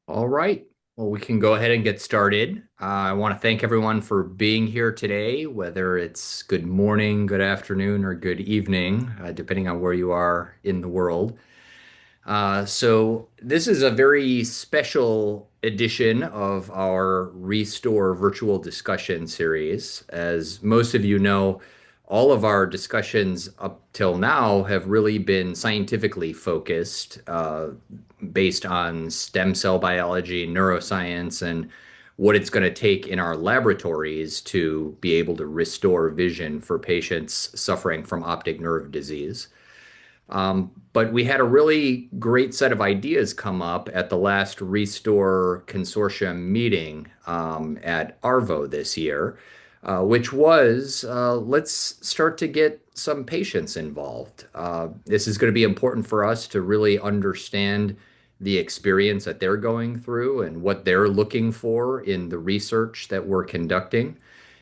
All right. Well, we can go ahead and get started. I want to thank everyone for being here today, whether it's good morning, good afternoon, or good evening, depending on where you are in the world. So this is a very special edition of our RReSTORe virtual discussion series. As most of you know, all of our discussions up till now have really been scientifically focused, based on stem cell biology, neuroscience, and what it's going to take in our laboratories to be able to restore vision for patients suffering from optic nerve disease. But we had a really great set of ideas come up at the last RReSTORe Consortium meeting at ARVO this year, which was let's start to get some patients involved. This is going to be important for us to really understand the experience that they're going through and what they're looking for in the research that we're conducting.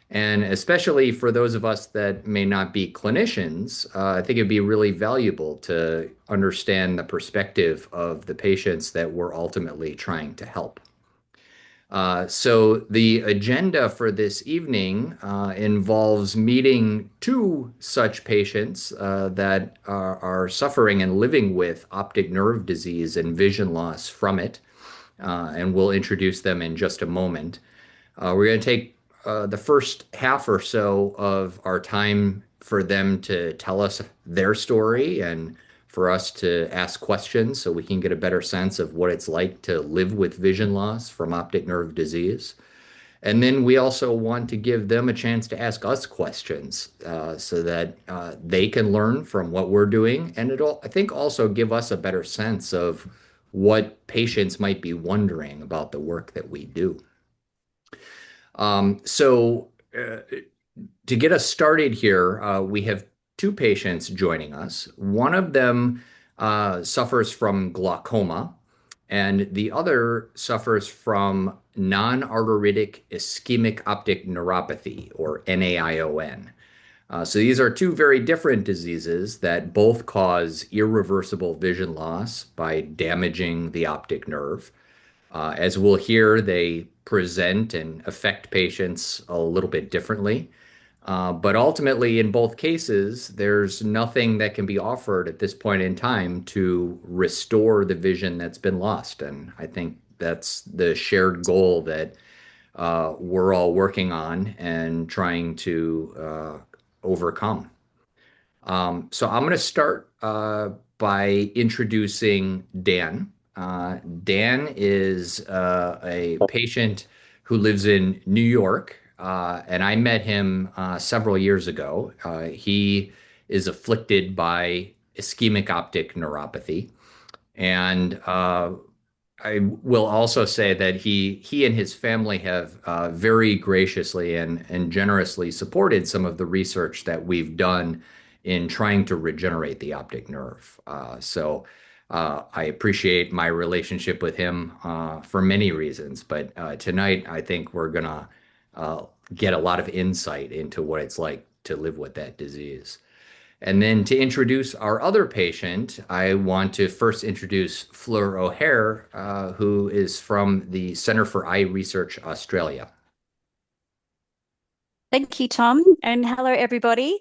And especially for those of us that may not be clinicians, I think it'd be really valuable to understand the perspective of the patients that we're ultimately trying to help. So the agenda for this evening involves meeting two such patients that are suffering and living with optic nerve disease and vision loss from it. And we'll introduce them in just a moment. We're going to take the first half or so of our time for them to tell us their story and for us to ask questions so we can get a better sense of what it's like to live with vision loss from optic nerve disease. And then we also want to give them a chance to ask us questions so that they can learn from what we're doing. And it'll, I think, also give us a better sense of what patients might be wondering about the work that we do. So to get us started here, we have two patients joining us. One of them suffers from glaucoma, and the other suffers from non-arteritic ischemic optic neuropathy, or NAION. So these are two very different diseases that both cause irreversible vision loss by damaging the optic nerve. As we'll hear, they present and affect patients a little bit differently. But ultimately, in both cases, there's nothing that can be offered at this point in time to restore the vision that's been lost. And I think that's the shared goal that we're all working on and trying to overcome. So I'm going to start by introducing Dan. Dan is a patient who lives in New York, and I met him several years ago. He is afflicted by ischemic optic neuropathy, and I will also say that he and his family have very graciously and generously supported some of the research that we've done in trying to regenerate the optic nerve. So I appreciate my relationship with him for many reasons, but tonight I think we're gonna get a lot of insight into what it's like to live with that disease. And then to introduce our other patient, I want to first introduce Fleur O'Hare, who is from the Centre for Eye Research Australia. Thank you, Tom, and hello, everybody.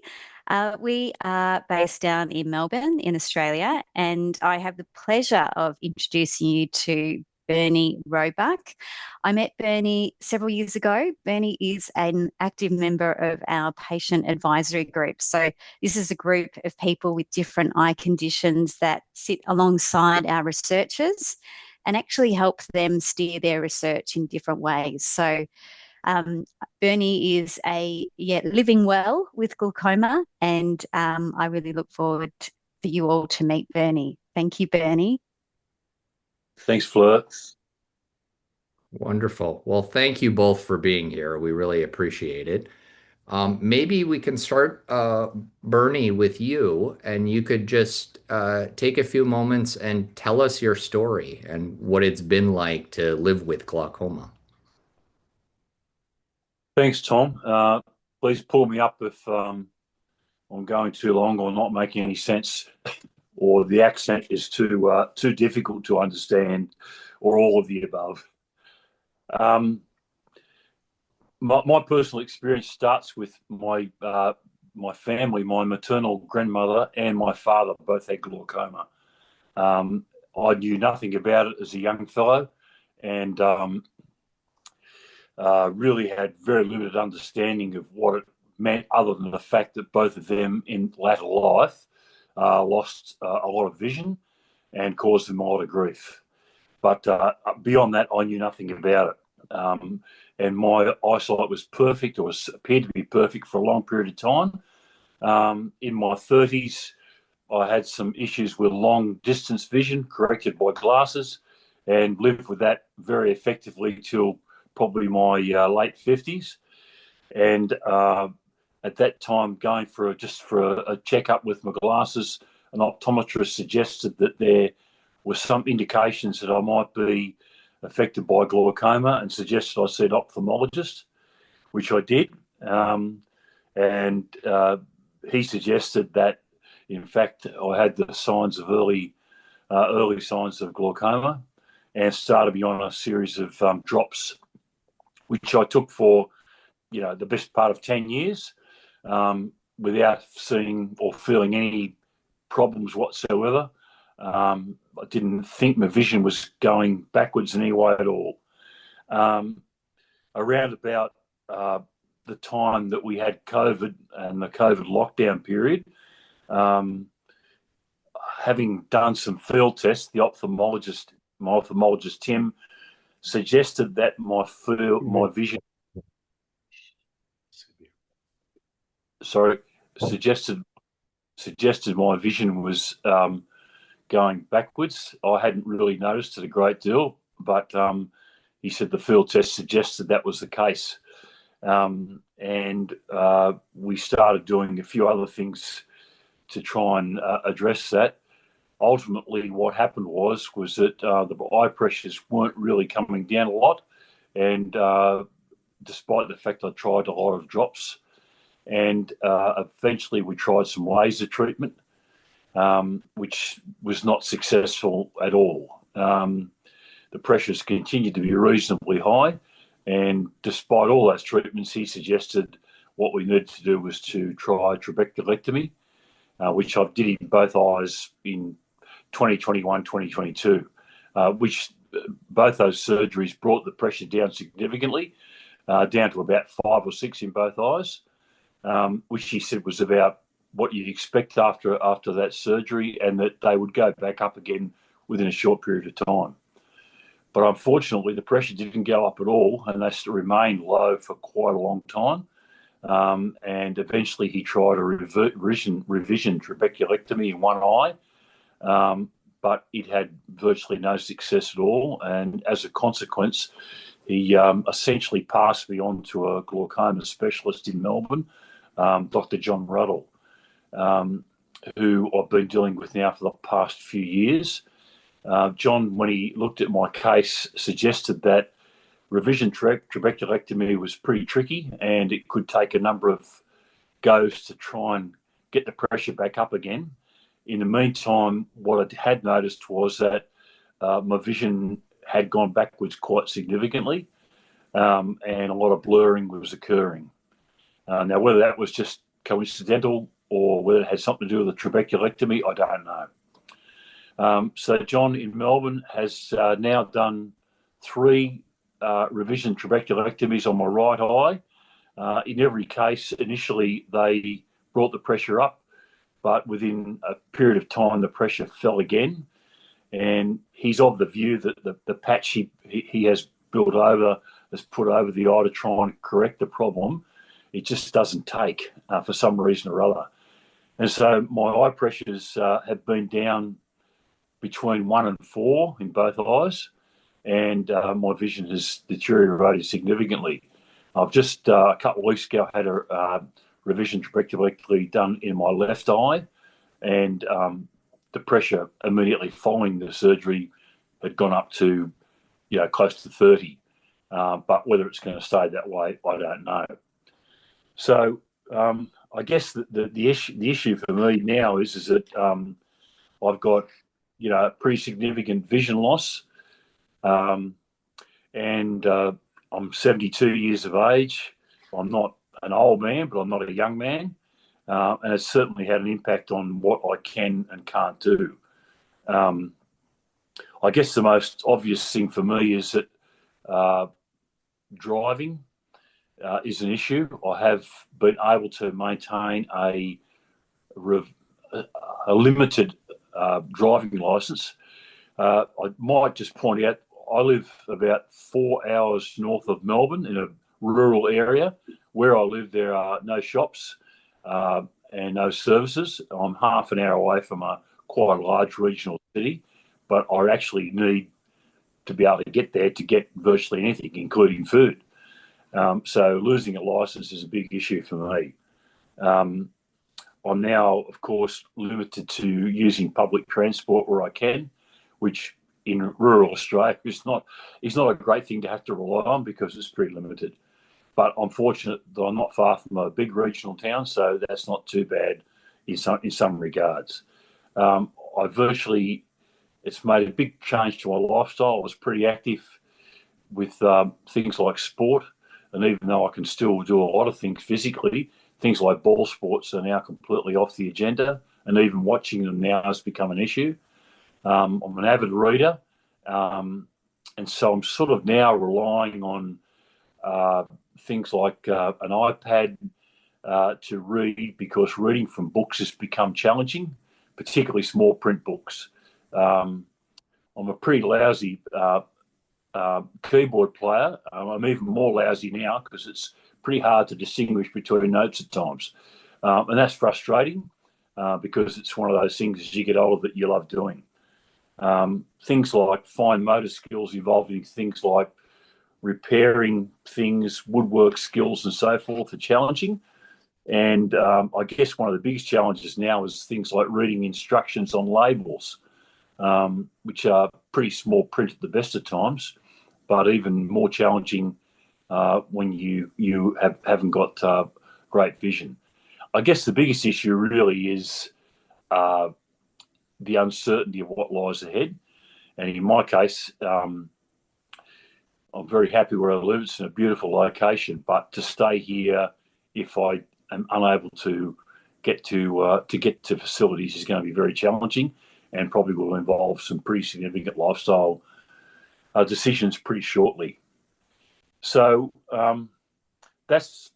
We are based down in Melbourne, in Australia, and I have the pleasure of introducing you to Bernie Roebuck. I met Bernie several years ago. Bernie is an active member of our patient advisory group. So, this is a group of people with different eye conditions that sit alongside our researchers and actually help them steer their research in different ways. So, um, Bernie is living well with glaucoma, and I really look forward for you all to meet Bernie. Thank you, Bernie. Thanks, Fleur. Wonderful. Well, thank you both for being here. We really appreciate it. Maybe we can start, Bernie, with you, and you could just take a few moments and tell us your story and what it's been like to live with glaucoma. Thanks, Tom. Please pull me up if I'm going too long or not making any sense, or the accent is too difficult to understand, or all of the above. My personal experience starts with my family. My maternal grandmother and my father both had glaucoma. I knew nothing about it as a young fellow, and really had very limited understanding of what it meant, other than the fact that both of them in latter life lost a lot of vision and caused them a lot of grief. But beyond that, I knew nothing about it. And my eyesight was perfect, or appeared to be perfect, for a long period of time. In my 30s, I had some issues with long distance vision corrected by glasses, and lived with that very effectively till probably my late 50s. And at that time, going for a checkup with my glasses, an optometrist suggested that there were some indications that I might be affected by glaucoma, and suggested I see an ophthalmologist, which I did. And he suggested that, in fact, I had the signs of early signs of glaucoma, and started me on a series of drops, which I took for the best part of 10 years, without seeing or feeling any problems whatsoever. I didn't think my vision was going backwards in any way at all. Around about the time that we had COVID and the COVID lockdown period, having done some field tests, my ophthalmologist Tim, suggested that my vision, suggested my vision was going backwards. I hadn't really noticed it a great deal, but he said the field test suggested that was the case. And we started doing a few other things to try and address that. Ultimately, what happened was that the eye pressures weren't really coming down a lot, and despite the fact I tried a lot of drops, and eventually we tried some laser treatment, which was not successful at all. The pressures continued to be reasonably high, and despite all those treatments, he suggested what we needed to do was to try trabeculectomy, which I did in both eyes in 2021, 2022, which both those surgeries brought the pressure down significantly, down to about 5 or 6 in both eyes, which he said was about what you'd expect after that surgery, and that they would go back up again within a short period of time. But unfortunately, the pressure didn't go up at all, and they remained low for quite a long time. And eventually he tried a revision trabeculectomy in one eye, but it had virtually no success at all. And as a consequence, he essentially passed me on to a glaucoma specialist in Melbourne, Dr. John Ruddle, who I've been dealing with now for the past few years. John, when he looked at my case, suggested that revision trabeculectomy was pretty tricky, and it could take a number of goes to try and get the pressure back up again. In the meantime, what I had noticed was that my vision had gone backwards quite significantly, and a lot of blurring was occurring. Now, whether that was just coincidental or whether it had something to do with the trabeculectomy, I don't know. So John in Melbourne has now done 3 revision trabeculectomies on my right eye. In every case, initially they brought the pressure up, but within a period of time, the pressure fell again. And he's of the view that the patch he has put over the eye to try and correct the problem, it just doesn't take for some reason or other. And so my eye pressures have been down between 1 and 4 in both eyes, and my vision has deteriorated significantly. I've just, a couple of weeks ago, had a revision trabeculectomy done in my left eye, and the pressure immediately following the surgery had gone up to, close to 30. But whether it's going to stay that way, I don't know. So I guess the issue for me now is that I've got, pretty significant vision loss. And I'm 72 years of age. I'm not an old man, but I'm not a young man. And it's certainly had an impact on what I can and can't do. I guess the most obvious thing for me is that driving is an issue. I have been able to maintain a limited driving licence. I might just point out I live about 4 hours north of Melbourne in a rural area. Where I live, there are no shops and no services. I'm half an hour away from a quite large regional city, but I actually need to be able to get there to get virtually anything, including food. So losing a licence is a big issue for me. I'm now, of course, limited to using public transport where I can, which in rural Australia is not a great thing to have to rely on because it's pretty limited. But I'm fortunate that I'm not far from a big regional town, so that's not too bad in some regards. It's made a big change to my lifestyle. I was pretty active with things like sport, and even though I can still do a lot of things physically, things like ball sports are now completely off the agenda, and even watching them now has become an issue. I'm an avid reader, and so I'm sort of now relying on things like an iPad to read, because reading from books has become challenging, particularly small print books. I'm a pretty lousy keyboard player. I'm even more lousy now because it's pretty hard to distinguish between notes at times. And that's frustrating because it's one of those things as you get older that you love doing. Things like fine motor skills involving things like repairing things, woodwork skills and so forth are challenging. And I guess one of the biggest challenges now is things like reading instructions on labels, which are pretty small print at the best of times, but even more challenging when you haven't got great vision. I guess the biggest issue really is the uncertainty of what lies ahead. And in my case, I'm very happy where I live. It's in a beautiful location, but to stay here, if I am unable to get to facilities, is going to be very challenging, and probably will involve some pretty significant lifestyle decisions pretty shortly. So that's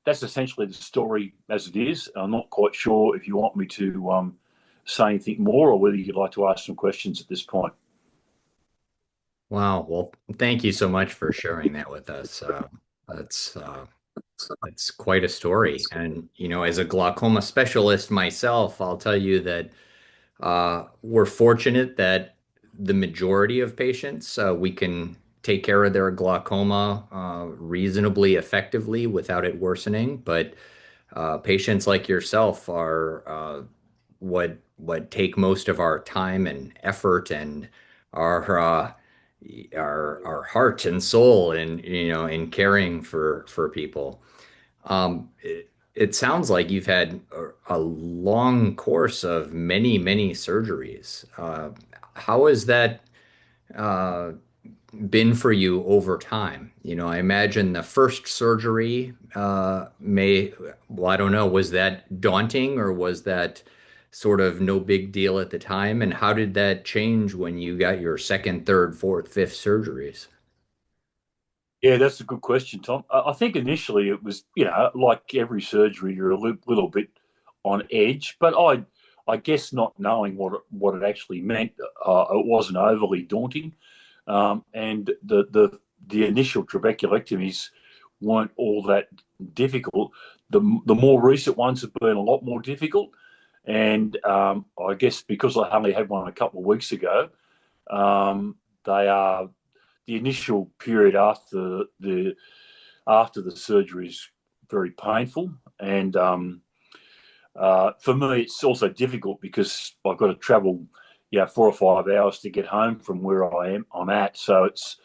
essentially the story as it is. I'm not quite sure if you want me to say anything more, or whether you'd like to ask some questions at this point. Wow. Well, thank you so much for sharing that with us. That's that's quite a story. And, as a glaucoma specialist myself, I'll tell you that we're fortunate that the majority of patients, we can take care of their glaucoma reasonably effectively without it worsening. But patients like yourself are what take most of our time and effort and our our heart and soul in caring for people. It sounds like you've had a long course of many surgeries. How has that uh, been for you over time? I imagine the first surgery well, I don't know, was that daunting or was that sort of no big deal at the time? And how did that change when you got your second, third, fourth, fifth surgeries? Yeah, that's a good question, Tom. I think initially it was, like every surgery, you're a little bit on edge, but I guess not knowing what it actually meant, it wasn't overly daunting. And the initial trabeculectomies weren't all that difficult. The more recent ones have been a lot more difficult, and I guess because I only had one a couple of weeks ago, they are the initial period after the surgery is very painful, and for me it's also difficult because I've got to travel 4 or 5 hours to get home from where I'm at, so it's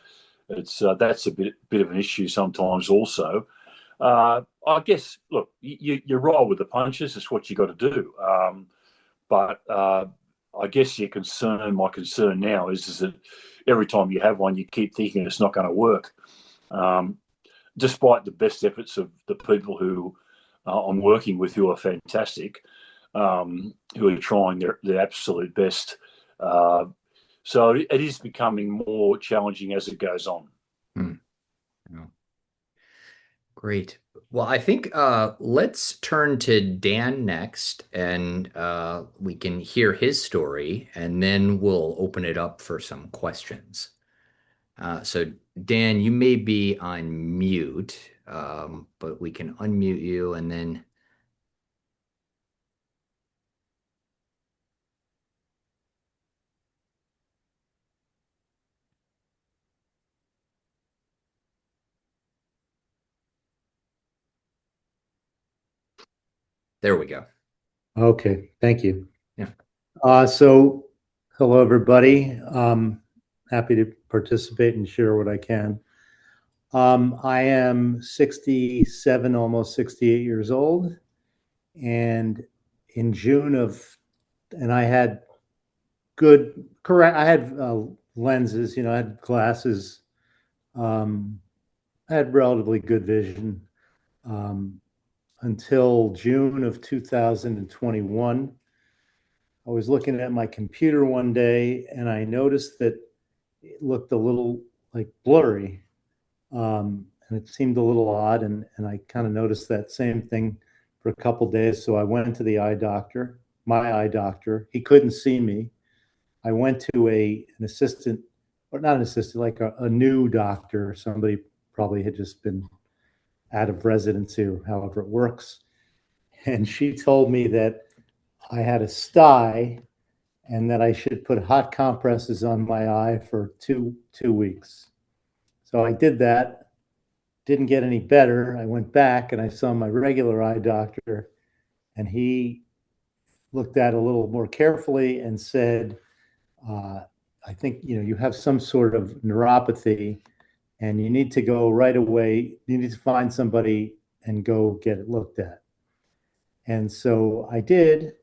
that's a bit of an issue sometimes also. I guess, look, you roll with the punches. It's what you got to do. But I guess my concern now is that every time you have one, you keep thinking it's not going to work, despite the best efforts of the people who I'm working with, who are fantastic, who are trying their absolute best. So it is becoming more challenging as it goes on. Hmm. Yeah. Great. Well, I think let's turn to Dan next, and we can hear his story, and then we'll open it up for some questions. So, Dan, you may be on mute, but we can unmute you, and then there we go. Okay, thank you. Yeah. So, hello, everybody. Happy to participate and share what I can. I am 67, almost 68 years old. And in June and I had I had lenses, I had glasses. I had relatively good vision until June of 2021. I was looking at my computer one day and I noticed that it looked a little like blurry. And it seemed a little odd. And I kind of noticed that same thing for a couple of days. So I went to the eye doctor, my eye doctor. He couldn't see me. I went to an assistant, or not an assistant, like a new doctor. Somebody probably had just been out of residency or however it works. And she told me that I had a sty and that I should put hot compresses on my eye for two weeks. So I did that. Didn't get any better. I went back and I saw my regular eye doctor, and he looked at it a little more carefully and said, "I think you have some sort of neuropathy, and you need to go right away. You need to find somebody and go get it looked at." And so I did.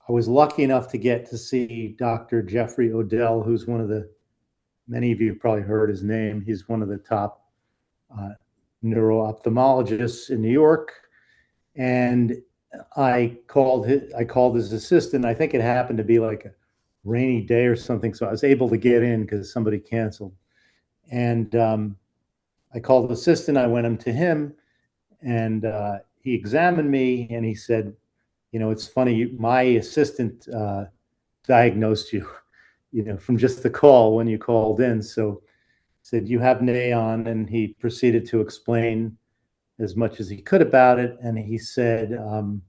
I was lucky enough to get to see Dr. Jeffrey Odell, who's many of you have probably heard his name. He's one of the top neuro-ophthalmologists in New York. And I called his assistant. I think it happened to be like a rainy day or something. So I was able to get in because somebody canceled. And I called the assistant. I went to him and he examined me and he said, it's funny, my assistant diagnosed you, from just the call when you called in. So said, you have NAION, and he proceeded to explain as much as he could about it. And he said, and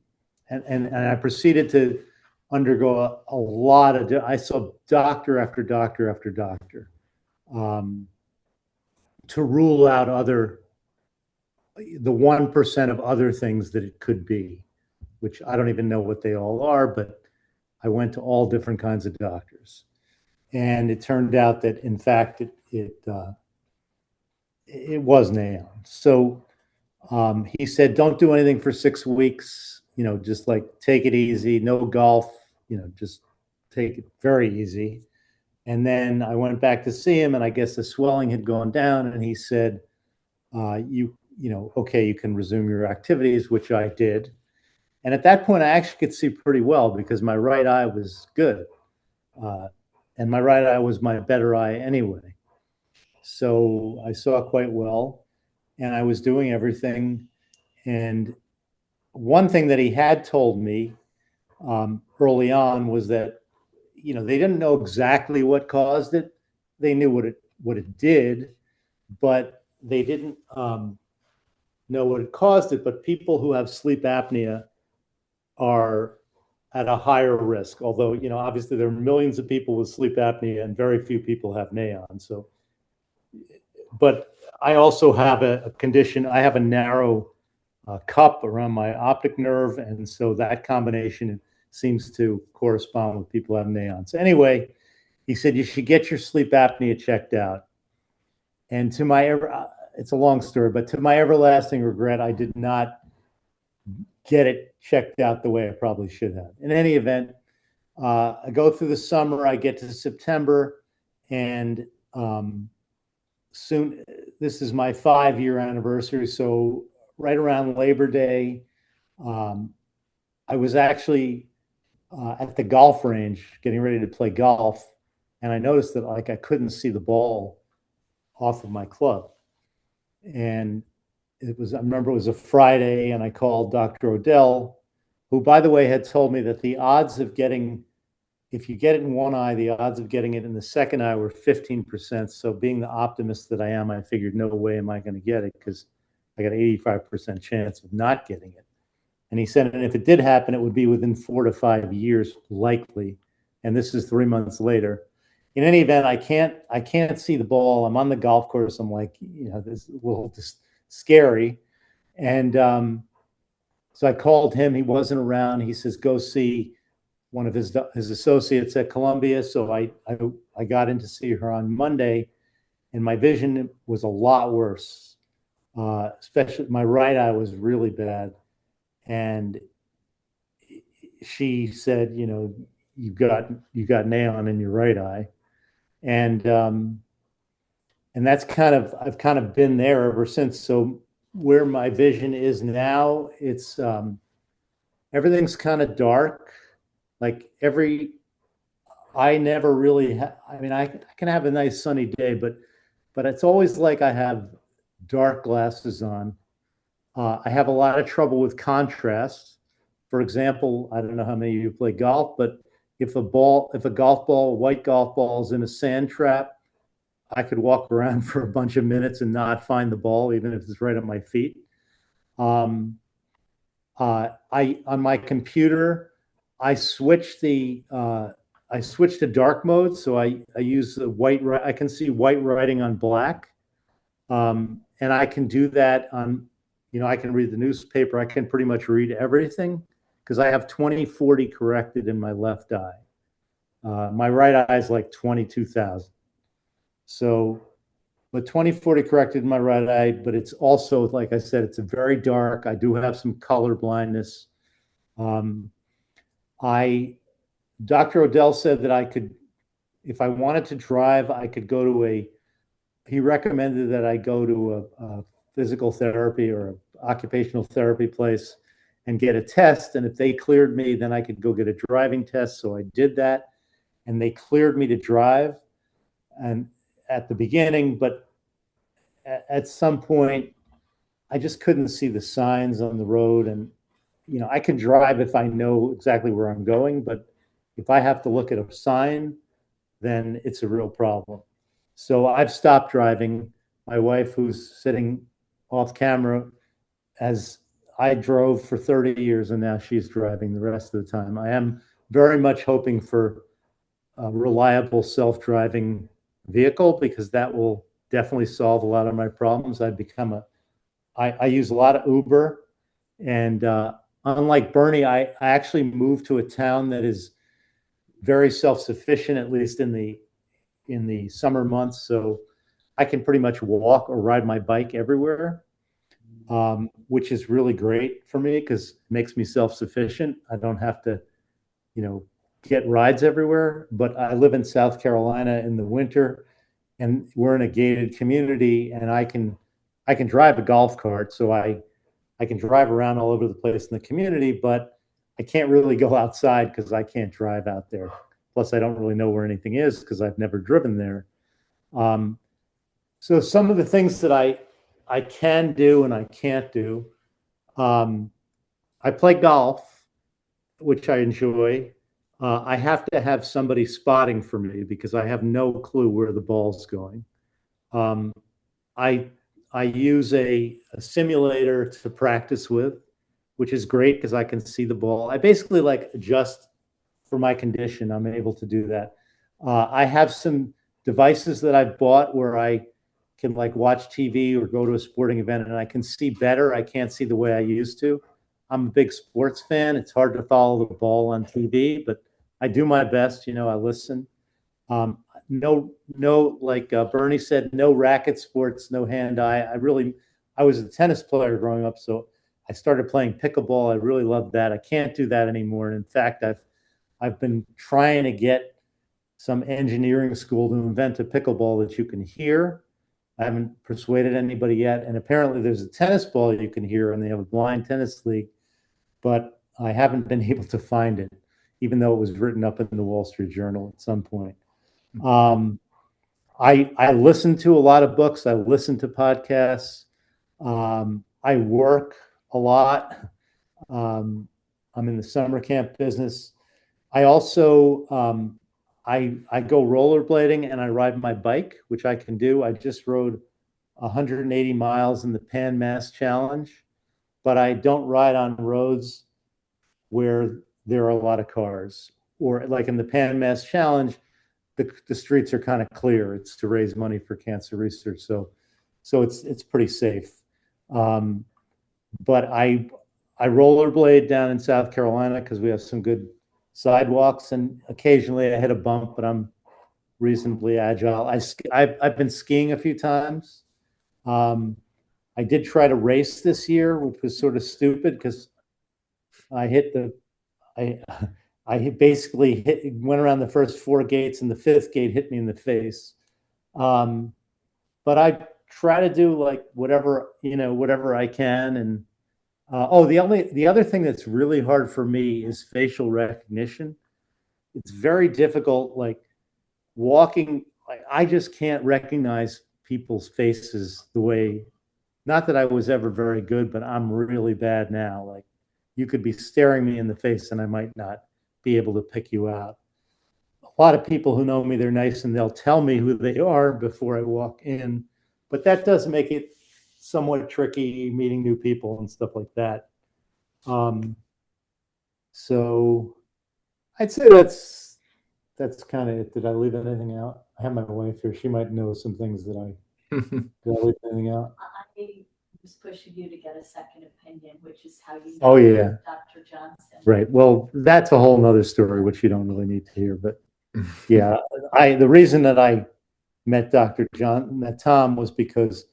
I proceeded to undergo a lot of, I saw doctor after doctor after doctor to rule out the 1% of other things that it could be, which I don't even know what they all are, but I went to all different kinds of doctors. And it turned out that, in fact, it was NAION. So he said, don't do anything for 6 weeks, just like take it easy, no golf, just take it very easy. And then I went back to see him, and I guess the swelling had gone down, and he said, okay, you can resume your activities, which I did. And at that point, I actually could see pretty well because my right eye was good. And my right eye was my better eye anyway. So I saw quite well, and I was doing everything. And one thing that he had told me early on was that, they didn't know exactly what caused it. They knew what it did, but they didn't know what it caused it. But people who have sleep apnea are at a higher risk. Although, obviously there are millions of people with sleep apnea and very few people have NAION. So, but I also have a condition. I have a narrow cup around my optic nerve, and so that combination seems to correspond with people who have NAION. So anyway, he said you should get your sleep apnea checked out. And it's a long story, but to my everlasting regret, I did not get it checked out the way I probably should have. In any event, I go through the summer, I get to September, and soon, this is my 5-year anniversary. So right around Labor Day, um, I was actually at the golf range getting ready to play golf, and I noticed that like I couldn't see the ball off of my club. And I remember it was a Friday, and I called Dr. Odell, who, by the way, had told me that the odds of getting, if you get it in one eye, the odds of getting it in the second eye were 15%. So being the optimist that I am, I figured no way am I going to get it because I got an 85% chance of not getting it. And he said, and if it did happen, it would be within 4 to 5 years, likely. And this is 3 months later. In any event, I can't see the ball. I'm on the golf course. I'm like, this is a little just scary. And so I called him. He wasn't around. He says, go see one of his associates at Columbia. So I got in to see her on Monday, and my vision was a lot worse. Especially my right eye was really bad. And she said, you got neon in your right eye. And that's I've kind of been there ever since. So where my vision is now, it's everything's kind of dark. Like I never really I mean, I can have a nice sunny day, but it's always like I have dark glasses on. I have a lot of trouble with contrast. For example, I don't know how many of you play golf, but if a golf ball, a white golf ball is in a sand trap, I could walk around for a bunch of minutes and not find the ball, even if it's right at my feet. I on my computer, I switch to dark mode, so I use the white. I can see white writing on black, and I can do that on. I can read the newspaper. I can pretty much read everything because I have 20/40 corrected in my left eye. My right eye is like 22,000. So, but 20/40 corrected in my right eye, but it's also, like I said, it's a very dark. I do have some color blindness. Um, I Dr. Odell said that I could, if I wanted to drive, I could go to he recommended that I go to a physical therapy or an occupational therapy place and get a test. And if they cleared me, then I could go get a driving test. So I did that, and they cleared me to drive. And at the beginning, but at some point, I just couldn't see the signs on the road. And, I can drive if I know exactly where I'm going, but if I have to look at a sign, then it's a real problem. So I've stopped driving. My wife, who's sitting off camera, as I drove for 30 years, and now she's driving the rest of the time. I am very much hoping for a reliable self-driving vehicle because that will definitely solve a lot of my problems. I use a lot of Uber, and unlike Bernie, I actually moved to a town that is very self-sufficient, at least in the summer months. So I can pretty much walk or ride my bike everywhere, which is really great for me because it makes me self-sufficient. I don't have to, get rides everywhere. But I live in South Carolina in the winter, and we're in a gated community, and I can drive a golf cart, so I can drive around all over the place in the community, but I can't really go outside because I can't drive out there. Plus, I don't really know where anything is because I've never driven there. Um, so some of the things that I can do and I can't do. Um, I play golf, which I enjoy. I have to have somebody spotting for me because I have no clue where the ball's going. Um, I I use a simulator to practice with, which is great because I can see the ball. I basically like adjust for my condition. I'm able to do that. I have some devices that I've bought where I can like watch TV or go to a sporting event and I can see better. I can't see the way I used to. I'm a big sports fan. It's hard to follow the ball on TV, but I do my best. I listen. No, like Bernie said, no racket sports, no hand-eye. I was a tennis player growing up, so I started playing pickleball. I really loved that. I can't do that anymore. And in fact, I've been trying to get some engineering school to invent a pickleball that you can hear. I haven't persuaded anybody yet. And apparently there's a tennis ball you can hear, and they have a blind tennis league, but I haven't been able to find it, even though it was written up in the Wall Street Journal at some point. I listen to a lot of books. I listen to podcasts. I work a lot. I'm in the summer camp business. I also I go rollerblading and I ride my bike, which I can do. I just rode 180 miles in the Pan Mass Challenge, but I don't ride on roads where there are a lot of cars. Or like in the Pan Mass Challenge, the streets are kind of clear. It's to raise money for cancer research, so it's pretty safe. Um, but I rollerblade down in South Carolina because we have some good sidewalks, and occasionally I hit a bump, but I'm reasonably agile. I've been skiing a few times. Um, I did try to race this year, which was sort of stupid because I hit the I I basically went around the first four gates, and the fifth gate hit me in the face. Um, but I try to do like whatever I can. And the other thing that's really hard for me is facial recognition. It's very difficult, like walking. Like, I just can't recognize people's faces the way. Not that I was ever very good, but I'm really bad now. Like, you could be staring me in the face and I might not be able to pick you out. A lot of people who know me, they're nice and they'll tell me who they are before I walk in, but that does make it somewhat tricky meeting new people and stuff like that. Um, so I'd say that's kind of it. Did I leave anything out? I have my wife here. She might know some things that did I leave anything out? I was pushing you to get a second opinion, which is how you Oh yeah, Dr. Johnson. right. Well, that's a whole nother story, which you don't really need to hear. But yeah, the reason that I met Tom was because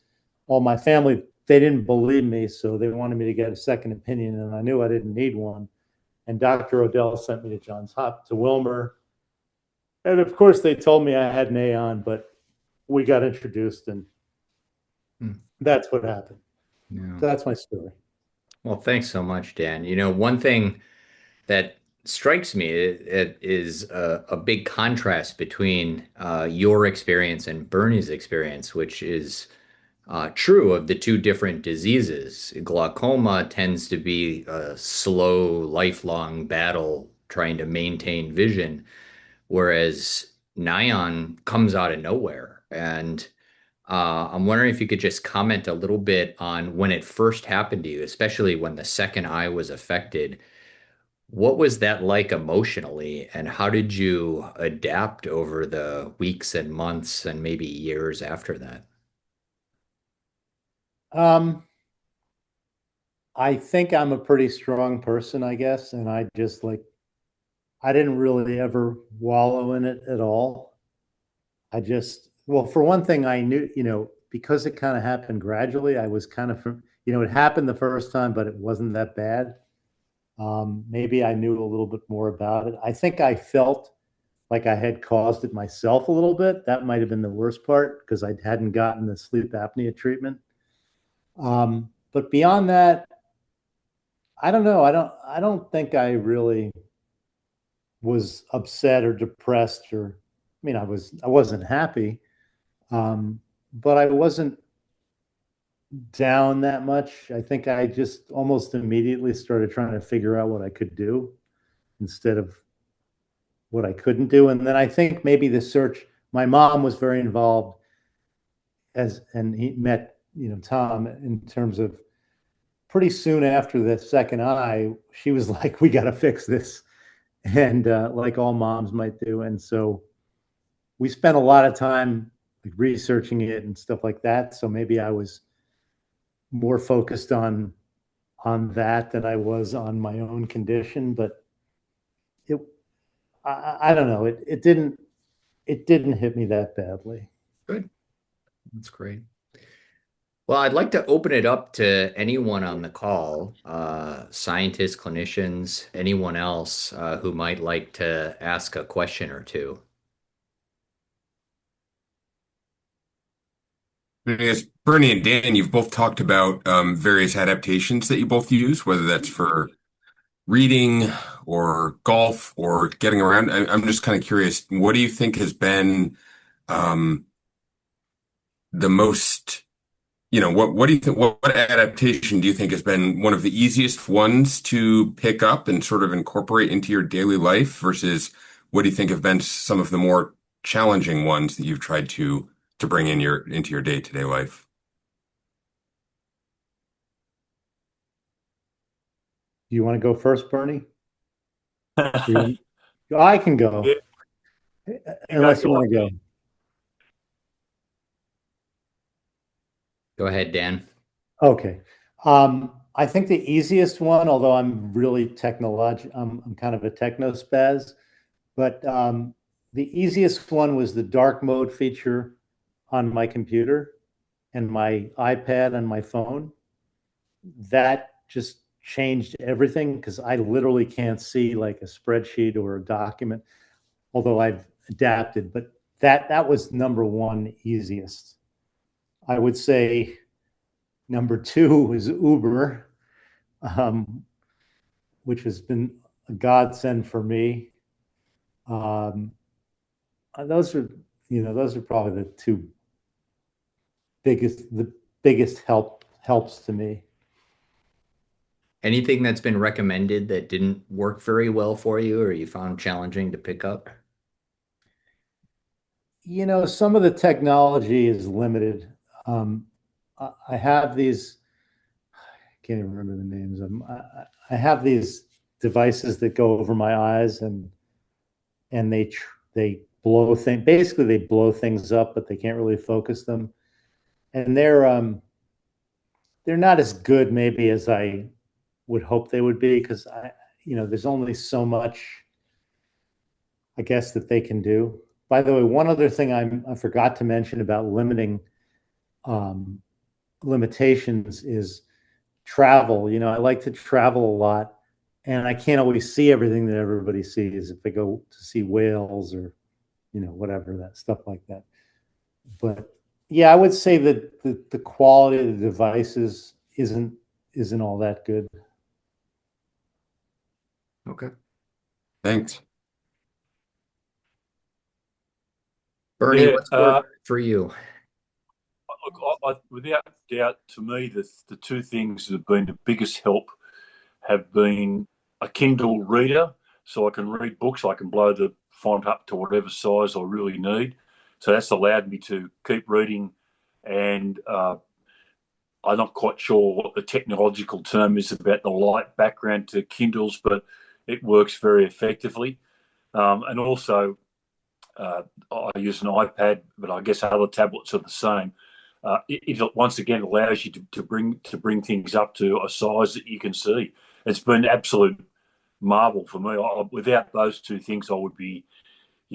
all my family, they didn't believe me, so they wanted me to get a second opinion, and I knew I didn't need one. And Dr. Odell sent me to to Wilmer, and of course they told me I had an A on, but we got introduced, and that's what happened. Yeah. So that's my story. Well, thanks so much, Dan. You know, one thing that strikes me it is a big contrast between your experience and Bernie's experience, which is true of the two different diseases. Glaucoma tends to be a slow, lifelong battle trying to maintain vision, whereas Nyan comes out of nowhere. And I'm wondering if you could just comment a little bit on when it first happened to you, especially when the second eye was affected. What was that like emotionally, and how did you adapt over the weeks and months and maybe years after that? Um, I think I'm a pretty strong person, I guess, and I didn't really ever wallow in it at all. Well, for one thing, I knew, because it kind of happened gradually, I was kind of, it happened the first time, but it wasn't that bad. Maybe I knew a little bit more about it. I think I felt like I had caused it myself a little bit. That might have been the worst part because I hadn't gotten the sleep apnea treatment. But beyond that, I don't know. I don't think I really was upset or depressed I wasn't happy. But I wasn't down that much. I think I just almost immediately started trying to figure out what I could do instead of what I couldn't do. And then I think maybe the search, my mom was very involved and he met, Tom in terms of pretty soon after the second eye, she was like, we got to fix this. And like all moms might do. And so we spent a lot of time like researching it and stuff like that. So maybe I was more focused on that than I was on my own condition. But it, I don't know. It didn't hit me that badly. Good. That's great. Well, I'd like to open it up to anyone on the call, scientists, clinicians, anyone else who might like to ask a question or two. Yes, Bernie and Dan, you've both talked about various adaptations that you both use, whether that's for reading or golf or getting around. I'm just kind of curious, what do you think has been um, the most, what do you think, what adaptation do you think has been one of the easiest ones to pick up and sort of incorporate into your daily life versus what do you think have been some of the more challenging ones that you've tried to bring into your day-to-day life? Do you want to go first, Bernie? Or you want, I can Yeah, go, you go, unless you guys. want to go. Go ahead, Dan. Okay. I think the easiest one, although I'm really I'm kind of a techno spaz, but the easiest one was the dark mode feature on my computer and my iPad and my phone. That just changed everything because I literally can't see like a spreadsheet or a document, although I've adapted, but that was number one easiest. I would say number two is Uber, um, which has been a godsend for me. Um, those are, those are probably the biggest helps to me. Anything that's been recommended that didn't work very well for you or you found challenging to pick up? Some of the technology is limited. Um, I have these, I can't even remember the names of them. I have these devices that go over my eyes and they blow things. Basically, they blow things up, but they can't really focus them. And they're not as good maybe as I would hope they would be because there's only so much I guess that they can do. By the way, one other thing I forgot to mention about um, limitations is travel. I like to travel a lot, and I can't always see everything that everybody sees if they go to see whales or whatever that stuff like that. But yeah, I would say that the quality of the devices isn't all that good. Okay. Thanks. Bernie, Yeah, what's worked for you? look, without doubt, to me, the two things that have been the biggest help have been a Kindle reader, so I can read books. I can blow the font up to whatever size I really need. So that's allowed me to keep reading, and I'm not quite sure what the technological term is about the light background to Kindles, but it works very effectively. And also, I use an iPad, but I guess other tablets are the same. It once again allows you to bring things up to a size that you can see. It's been absolute marvel for me. Without those two things, I would be,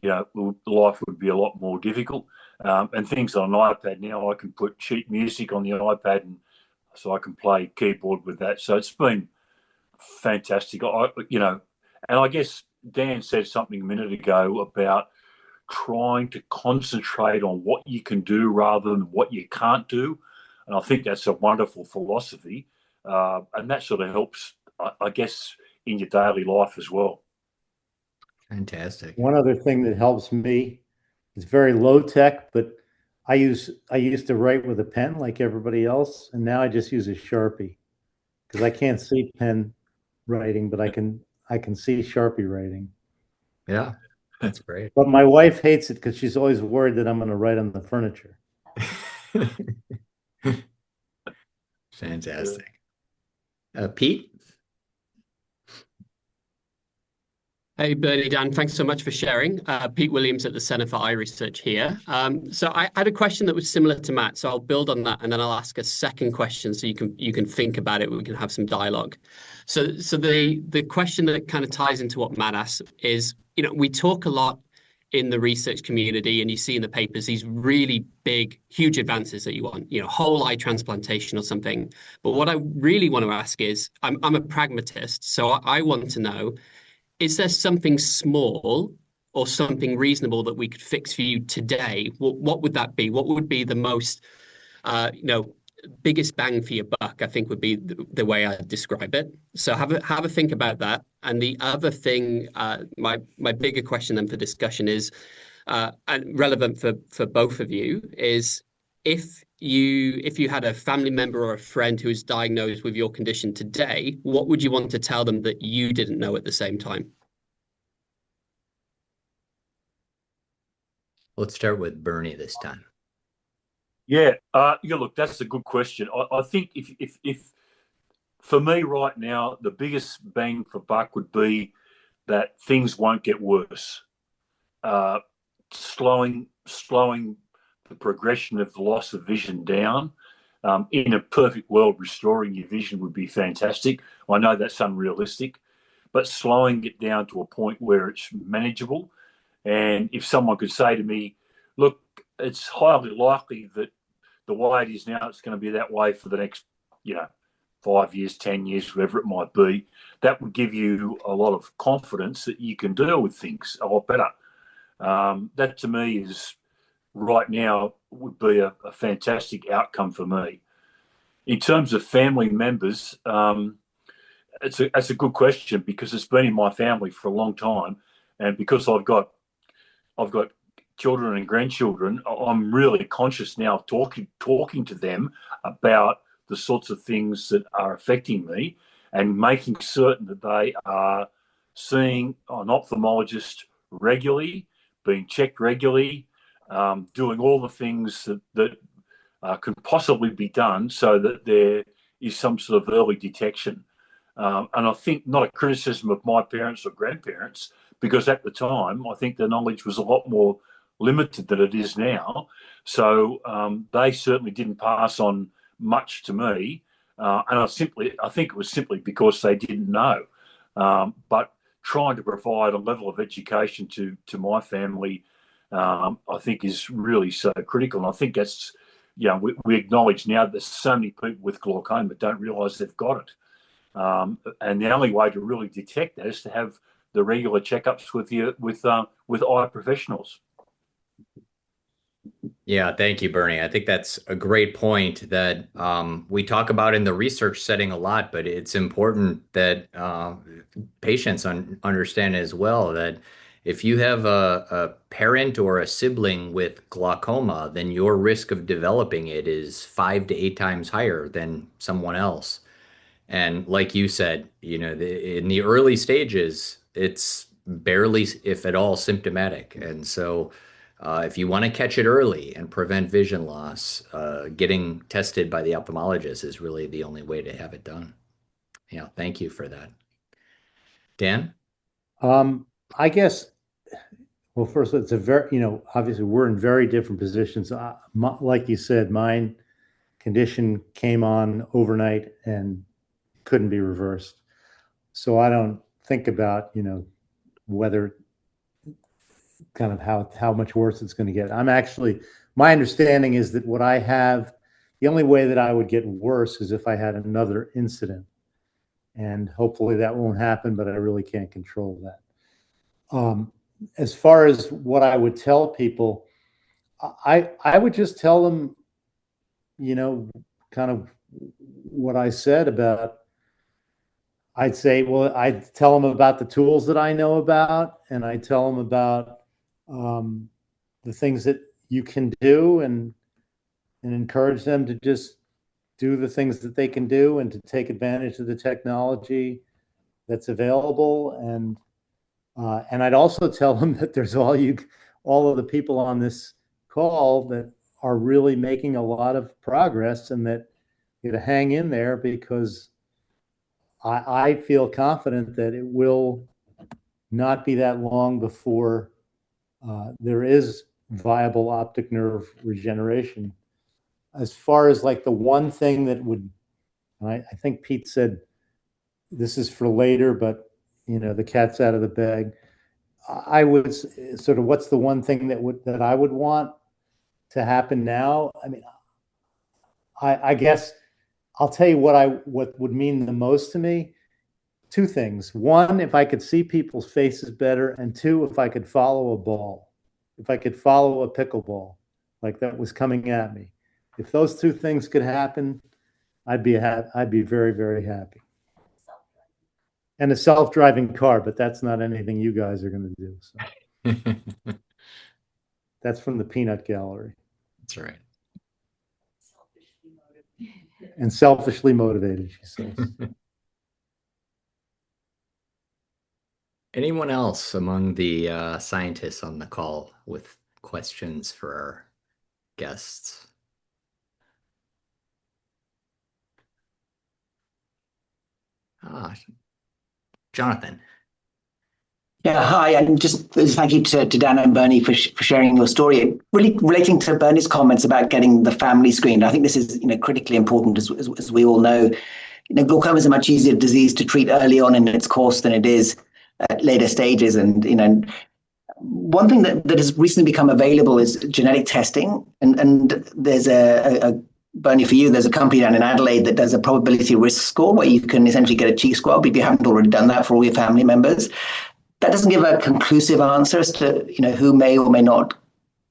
life would be a lot more difficult. And things on an iPad now, I can put sheet music on the iPad, and so I can play keyboard with that. So it's been fantastic. And I guess Dan said something a minute ago about trying to concentrate on what you can do rather than what you can't do. And I think that's a wonderful philosophy. And that sort of helps, I guess, in your daily life as well. Fantastic. One other thing that helps me is very low tech, but I used to write with a pen like everybody else, and now I just use a Sharpie because I can't see pen writing, but I can see Sharpie writing. Yeah, that's great. But my wife hates it because she's always worried that I'm going to write on the furniture. Yeah. Fantastic. Pete? Hey, Bernie, Dan, thanks so much for sharing. Pete Williams at the Center for Eye Research here. So I had a question that was similar to Matt, so I'll build on that and then I'll ask a second question so you can think about it. We can have some dialogue. So the question that kind of ties into what Matt asked is, we talk a lot in the research community and you see in the papers these really big, huge advances that you want, whole eye transplantation or something. But what I really want to ask is, I'm a pragmatist, so I want to know, is there something small or something reasonable that we could fix for you today? What would that be? What would be the most, biggest bang for your buck? I think would be the way I describe it. So have a think about that. And the other thing, my bigger question then for discussion is, and relevant for both of you, is if you had a family member or a friend who was diagnosed with your condition today, what would you want to tell them that you didn't know at the same time? Let's start with Bernie this time. Yeah, look, that's a good question. I think if for me right now, the biggest bang for buck would be that things won't get worse. Slowing the progression of the loss of vision down. In a perfect world, restoring your vision would be fantastic. I know that's unrealistic, but slowing it down to a point where it's manageable. And if someone could say to me, look, it's highly likely that the way it is now, it's going to be that way for the next, 5 years, 10 years, whatever it might be, that would give you a lot of confidence that you can deal with things a lot better. That to me is right now would be a fantastic outcome for me. In terms of family members, that's a good question because it's been in my family for a long time, and because I've got children and grandchildren, I'm really conscious now of talking to them about the sorts of things that are affecting me and making certain that they are seeing an ophthalmologist regularly, being checked regularly, doing all the things that can possibly be done so that there is some sort of early detection. And I think not a criticism of my parents or grandparents, because at the time, I think the knowledge was a lot more limited than it is now. So they certainly didn't pass on much to me. And I think it was simply because they didn't know. But trying to provide a level of education to my family, I think is really so critical. And I think that's, we acknowledge now that so many people with glaucoma don't realise they've got it. And the only way to really detect that is to have the regular checkups with eye professionals. Yeah, thank you, Bernie. I think that's a great point that we talk about in the research setting a lot, but it's important that patients understand as well that if you have a parent or a sibling with glaucoma, then your risk of developing it is 5 to 8 times higher than someone else. And like you said, in the early stages, it's barely, if at all, symptomatic. And so, if you want to catch it early and prevent vision loss, getting tested by the ophthalmologist is really the only way to have it done. Yeah, thank you for that. Dan? I guess, well, first, it's a very, obviously we're in very different positions. Like you said, mine condition came on overnight and couldn't be reversed. So I don't think about, whether kind of how much worse it's going to get. My understanding is that what I have, the only way that I would get worse is if I had another incident. And hopefully that won't happen, but I really can't control that. As far as what I would tell people, I would just tell them, kind of what I said about, I'd tell them about the tools that I know about, and I tell them about the things that you can do, and encourage them to just do the things that they can do and to take advantage of the technology that's available. And I'd also tell them that there's all of the people on this call that are really making a lot of progress, and that to hang in there, because I feel confident that it will not be that long before there is viable optic nerve regeneration. As far as like the one thing that would, I think Pete said this is for later, but the cat's out of the bag. I would sort of, what's the one thing that I would want to happen now? I mean, I guess I'll tell you what would mean the most to me. Two things. One, if I could see people's faces better, and two, if I could follow a ball, if I could follow a pickleball like that was coming at me. If those two things could happen, I'd be very, very happy. And a self-driving car, but that's not anything you guys are going to do. So that's from the peanut gallery. That's right. And selfishly motivated, she says. Anyone else among the scientists on the call with questions for our guests? Jonathan. Yeah, hi, and just thank you to Dan and Bernie for sharing your story. Really relating to Bernie's comments about getting the family screened, I think this is critically important, as we all know. Glaucoma is a much easier disease to treat early on in its course than it is at later stages, and one thing that has recently become available is genetic testing, and there's a Bernie, for you, there's a company down in Adelaide that does a probability risk score where you can essentially get a cheek swab if you haven't already done that for all your family members. That doesn't give a conclusive answer as to who may or may not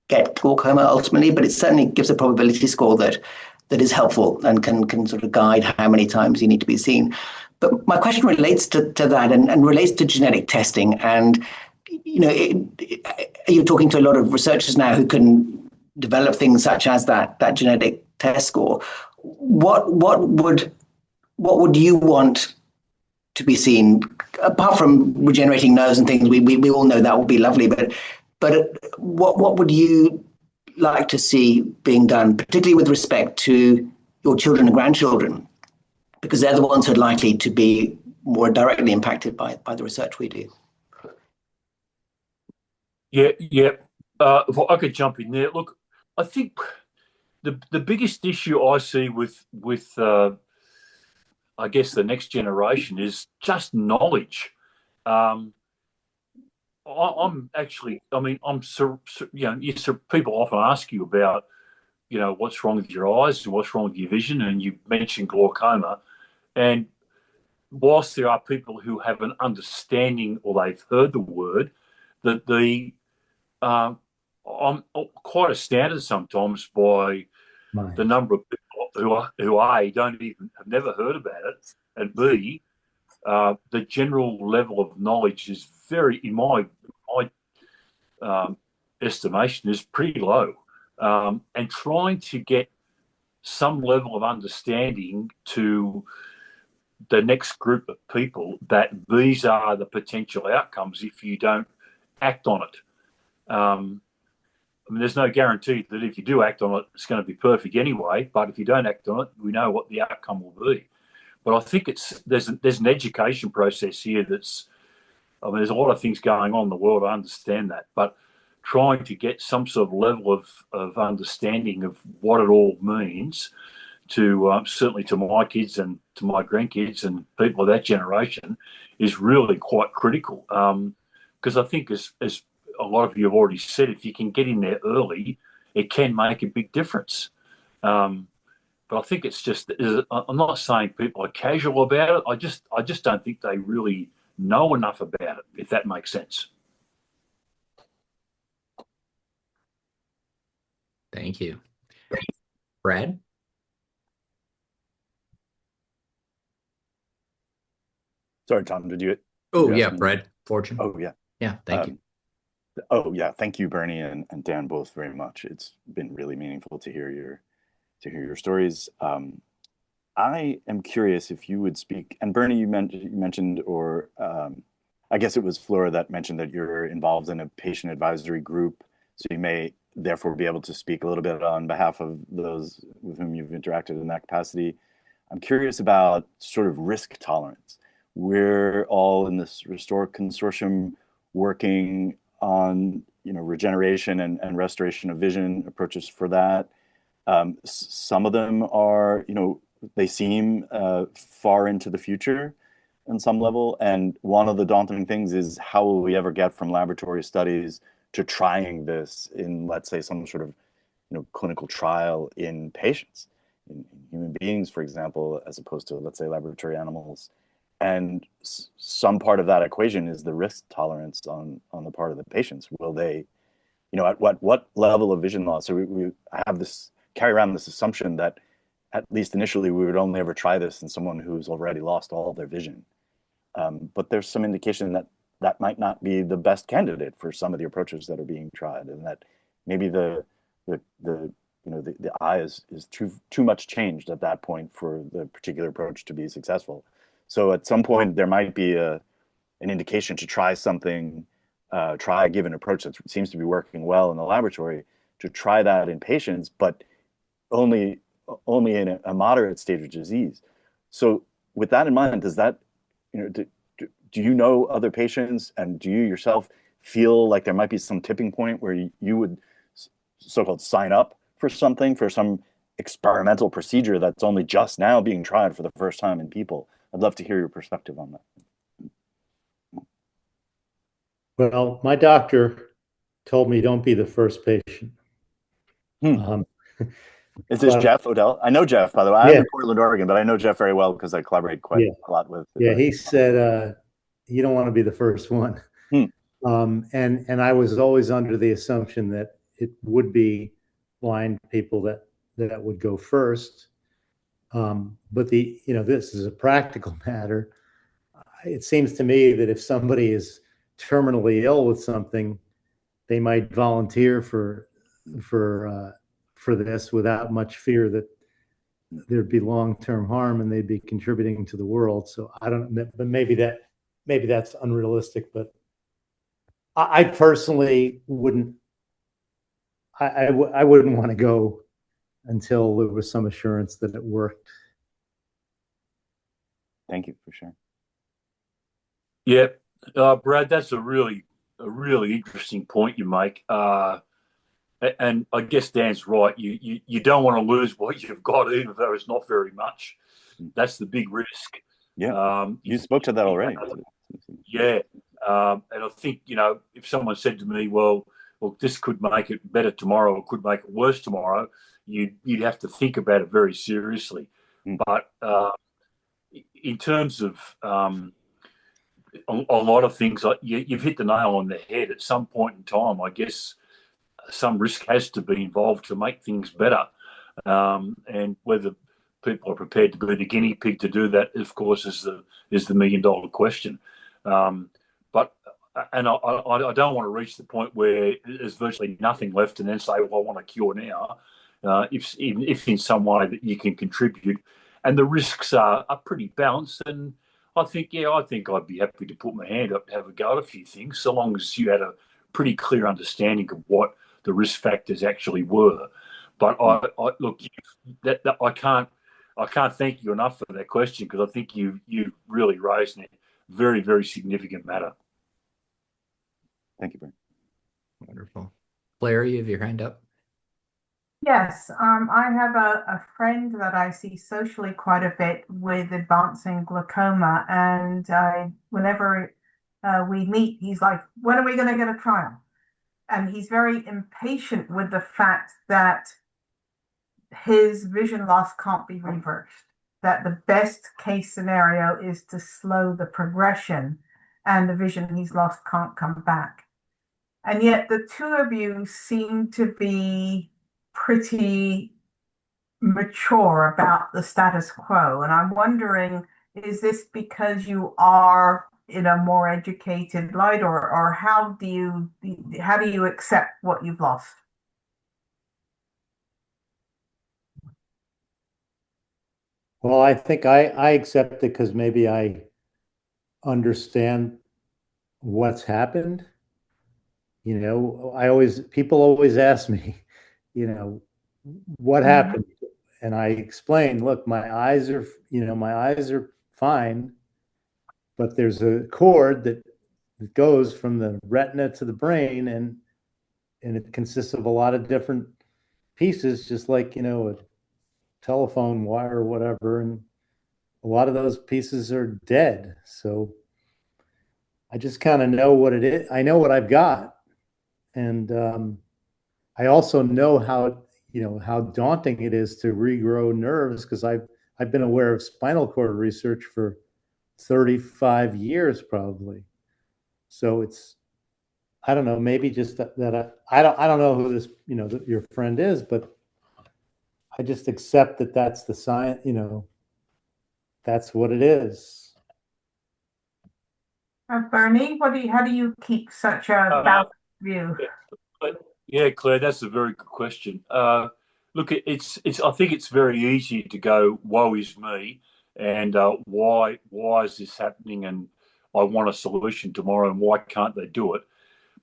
get glaucoma ultimately, but it certainly gives a probability score that is helpful and can sort of guide how many times you need to be seen. But my question relates to that and relates to genetic testing. And you're talking to a lot of researchers now who can develop things such as that genetic test score. What would you want to be seen, apart from regenerating nerves and things? We all know that would be lovely, but what would you like to see being done, particularly with respect to your children and grandchildren, because they're the ones who are likely to be more directly impacted by the research we do? Yeah. If I could jump in there, look, I think the biggest issue I see with I guess the next generation is just knowledge. I'm actually, I mean, people often ask you about, what's wrong with your eyes and what's wrong with your vision, and you mentioned glaucoma. And whilst there are people who have an understanding or they've heard the word, that I'm quite astounded sometimes by the number of people who A, don't even have never heard about it, and B, the general level of knowledge is very, in my estimation, is pretty low. And trying to get some level of understanding to the next group of people that these are the potential outcomes if you don't act on it. I mean, there's no guarantee that if you do act on it, it's going to be perfect anyway. But if you don't act on it, we know what the outcome will be. But I think there's an education process here there's a lot of things going on in the world. I understand that, but trying to get some sort of level of understanding of what it all means to certainly to my kids and to my grandkids and people of that generation is really quite critical. Because I think as a lot of you have already said, if you can get in there early, it can make a big difference. But I think it's just, I'm not saying people are casual about it. I just don't think they really know enough about it, if that makes sense. Thank you. Brad? Sorry, Tom, did you? Oh, yeah, Brad Fortune. Oh, yeah. Yeah, thank you. Oh, yeah. Thank you, Bernie and Dan, both very much. It's been really meaningful to hear your stories. I am curious if you would speak, and Bernie, you mentioned, or I guess it was Flora that mentioned that you're involved in a patient advisory group, so you may therefore be able to speak a little bit on behalf of those with whom you've interacted in that capacity. I'm curious about sort of risk tolerance. We're all in this RReSTORe consortium working on regeneration and restoration of vision approaches for that. Some of them are they seem far into the future. on some level. And one of the daunting things is how will we ever get from laboratory studies to trying this in, let's say, some sort of clinical trial in patients, in human beings, for example, as opposed to, let's say, laboratory animals. And some part of that equation is the risk tolerance on the part of the patients. Will they, at what level of vision loss? So we have this carry around this assumption that at least initially we would only ever try this in someone who's already lost all their vision. But there's some indication that that might not be the best candidate for some of the approaches that are being tried, and that maybe the eye is too much changed at that point for the particular approach to be successful. So at some point there might be an indication to try something, try a given approach that seems to be working well in the laboratory, to try that in patients, but only in a moderate stage of disease. So with that in mind, does that, do you know other patients, and do you yourself feel like there might be some tipping point where you would so-called sign up for something, for some experimental procedure that's only just now being tried for the first time in people? I'd love to hear your perspective on that. Well, my doctor told me don't be the first patient. Is this Jeff Odell? I know Jeff, by the way. I'm in Portland, Oregon, but I know Jeff very well because I collaborate quite a lot with. Yeah, he said you don't want to be the first one. And I was always under the assumption that it would be blind people that would go first. But this is a practical matter. It seems to me that if somebody is terminally ill with something, they might volunteer for this without much fear that there'd be long-term harm and they'd be contributing to the world. So I don't know, but maybe that's unrealistic. But I personally wouldn't. I wouldn't want to go until there was some assurance that it worked. Thank you for sharing. Yeah, Brad, that's a really interesting point you make. And I guess Dan's right. You don't want to lose what you've got, even though it's not very much. That's the big risk. Yeah, you spoke to that already. Yeah, and I think if someone said to me, "Well, this could make it better tomorrow, or could make it worse tomorrow," you'd have to think about it very seriously. But in terms of a lot of things, you've hit the nail on the head. At some point in time, I guess some risk has to be involved to make things better. And whether people are prepared to be the guinea pig to do that, of course, is the $1 million question. But I don't want to reach the point where there's virtually nothing left and then say, well, I want a cure now. If in some way that you can contribute, and the risks are pretty balanced, and I think I'd be happy to put my hand up to have a go at a few things, so long as you had a pretty clear understanding of what the risk factors actually were. But I look, I can't thank you enough for that question, because I think you really raised a very, very significant matter. Thank you, Brent. Wonderful. Claire, you have your hand up. Yes, I have a friend that I see socially quite a bit with advancing glaucoma, and whenever we meet, he's like, when are we going to get a trial? And he's very impatient with the fact that his vision loss can't be reversed, that the best case scenario is to slow the progression and the vision he's lost can't come back. And yet the two of you seem to be pretty mature about the status quo. And I'm wondering, is this because you are in a more educated light, or how do you accept what you've lost? Well, I think I accept it because maybe I understand what's happened. People always ask me, what happened? And I explain, look, my eyes are fine, but there's a cord that goes from the retina to the brain, and it consists of a lot of different pieces, just like, a telephone wire or whatever. And a lot of those pieces are dead. So I just kind of know what it is. I know what I've got. And I also know how daunting it is to regrow nerves because I've been aware of spinal cord research for 35 years probably. So it's I don't know, maybe just that I don't know who this, your friend is, but I just accept that that's the science, that's what it is. Bernie, how do you keep such a Uh, balanced view? yeah, Claire, that's a very good question. Look, it's. I think it's very easy to go, "Woe is me," and why is this happening? And I want a solution tomorrow, and why can't they do it?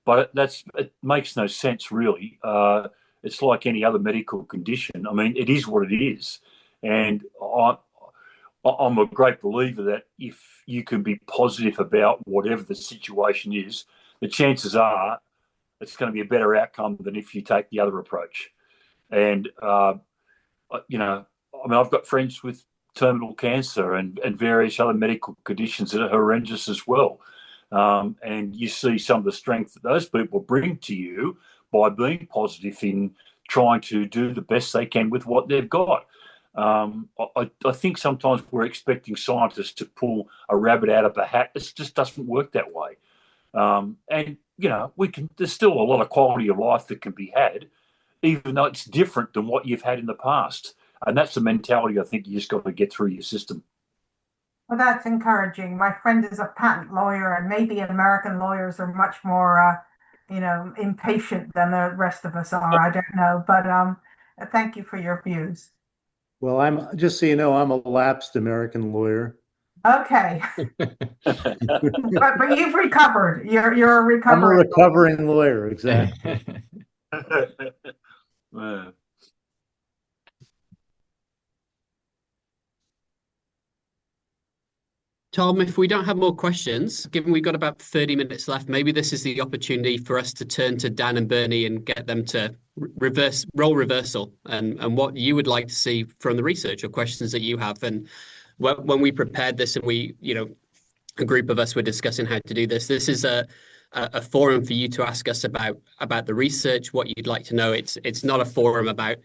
But it makes no sense, really. It's like any other medical condition. I mean, it is what it is, and I'm a great believer that if you can be positive about whatever the situation is, the chances are it's going to be a better outcome than if you take the other approach. And I mean, I've got friends with terminal cancer and various other medical conditions that are horrendous as well. And you see some of the strength that those people bring to you by being positive in trying to do the best they can with what they've got. I think sometimes we're expecting scientists to pull a rabbit out of a hat. It just doesn't work that way. And we can. There's still a lot of quality of life that can be had, even though it's different than what you've had in the past. And that's the mentality I think you just got to get through your system. Well, that's encouraging. My friend is a patent lawyer, and maybe American lawyers are much more, impatient than the rest of us are. I don't know, but thank you for your views. Well, I'm just so you know, I'm a lapsed American lawyer. Okay, but you've recovered. You're a I'm a recovering. recovering lawyer, exactly. Tom, if we don't have more questions, given we've got about 30 minutes left, maybe this is the opportunity for us to turn to Dan and Bernie and get them to role reversal and what you would like to see from the research or questions that you have. And when we prepared this and a group of us were discussing how to do this, this is a forum for you to ask us about the research, what you'd like to know. It's not a forum about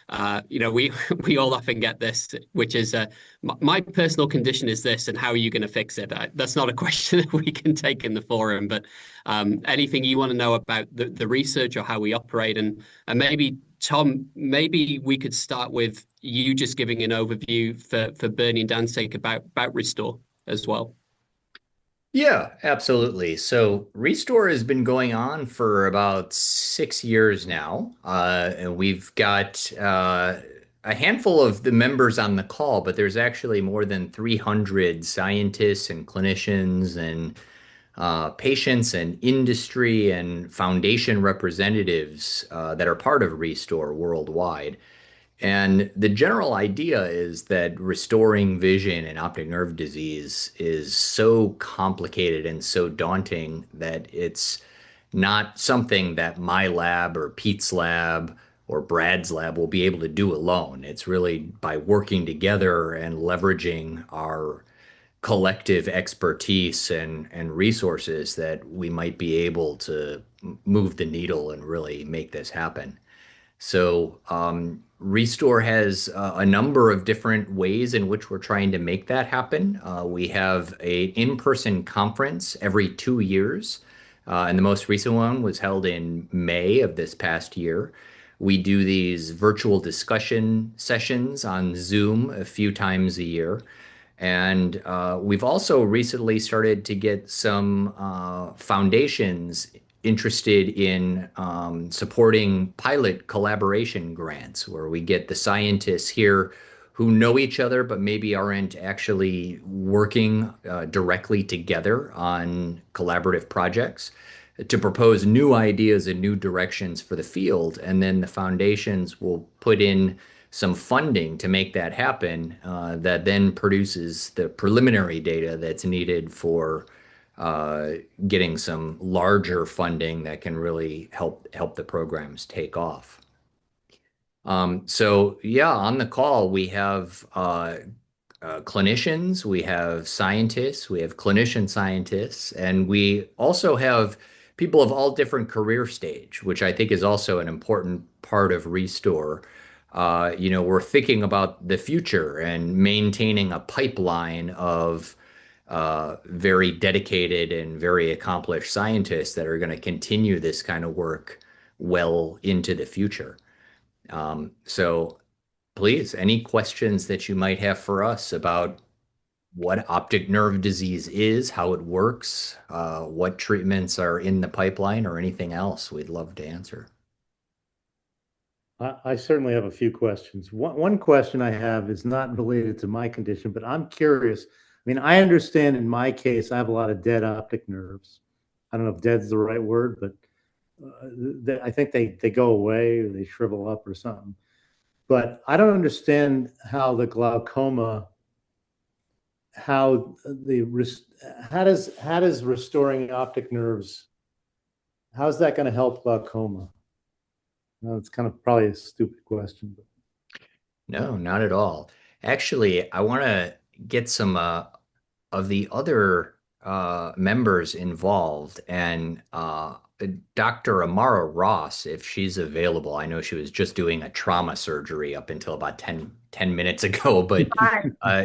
we all often get this, which is my personal condition is this, and how are you going to fix it? That's not a question that we can take in the forum, but anything you want to know about the research or how we operate, and maybe Tom, maybe we could start with you just giving an overview for Bernie and Dan's sake about RReSTORe as well. Yeah, absolutely. So RReSTORe has been going on for about 6 years now, and we've got a handful of the members on the call, but there's actually more than 300 scientists and clinicians and patients and industry and foundation representatives that are part of RReSTORe worldwide. And the general idea is that restoring vision in optic nerve disease is so complicated and so daunting that it's not something that my lab or Pete's lab or Brad's lab will be able to do alone. It's really by working together and leveraging our collective expertise and resources that we might be able to move the needle and really make this happen. So, RReSTORe has a number of different ways in which we're trying to make that happen. We have an in-person conference every 2 years, and the most recent one was held in May of this past year. We do these virtual discussion sessions on Zoom a few times a year. And we've also recently started to get some foundations interested in supporting pilot collaboration grants, where we get the scientists here who know each other but maybe aren't actually working directly together on collaborative projects to propose new ideas and new directions for the field. And then the foundations will put in some funding to make that happen, that then produces the preliminary data that's needed for getting some larger funding that can really help the programs take off. So yeah, on the call we have clinicians, we have scientists, we have clinician scientists, and we also have people of all different career stage, which I think is also an important part of ReStore. We're thinking about the future and maintaining a pipeline of very dedicated and very accomplished scientists that are going to continue this kind of work well into the future. So please, any questions that you might have for us about what optic nerve disease is, how it works, what treatments are in the pipeline, or anything else, we'd love to answer. I certainly have a few questions. One question I have is not related to my condition, but I'm curious. I mean, I understand in my case, I have a lot of dead optic nerves. I don't know if dead's the right word, but I think they go away or they shrivel up or something. But I don't understand how the glaucoma, how does restoring optic nerves, how's that going to help glaucoma? No, it's kind of probably a stupid question, but No, not at all. Actually, I want to get some of the other members involved and Dr. Amara Ross, if she's available. I know she was just doing a trauma surgery up until about ten minutes ago, but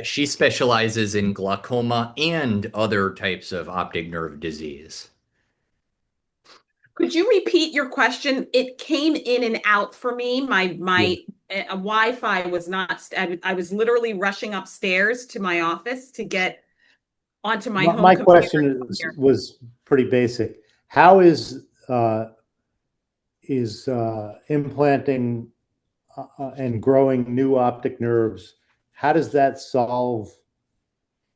she specializes in glaucoma and other types of optic nerve disease. Could you repeat your question? It came in and out for me. My Wi-Fi was not. I was literally rushing upstairs to my office to get onto my home my computer. question was pretty basic. How is implanting and growing new optic nerves? How does that solve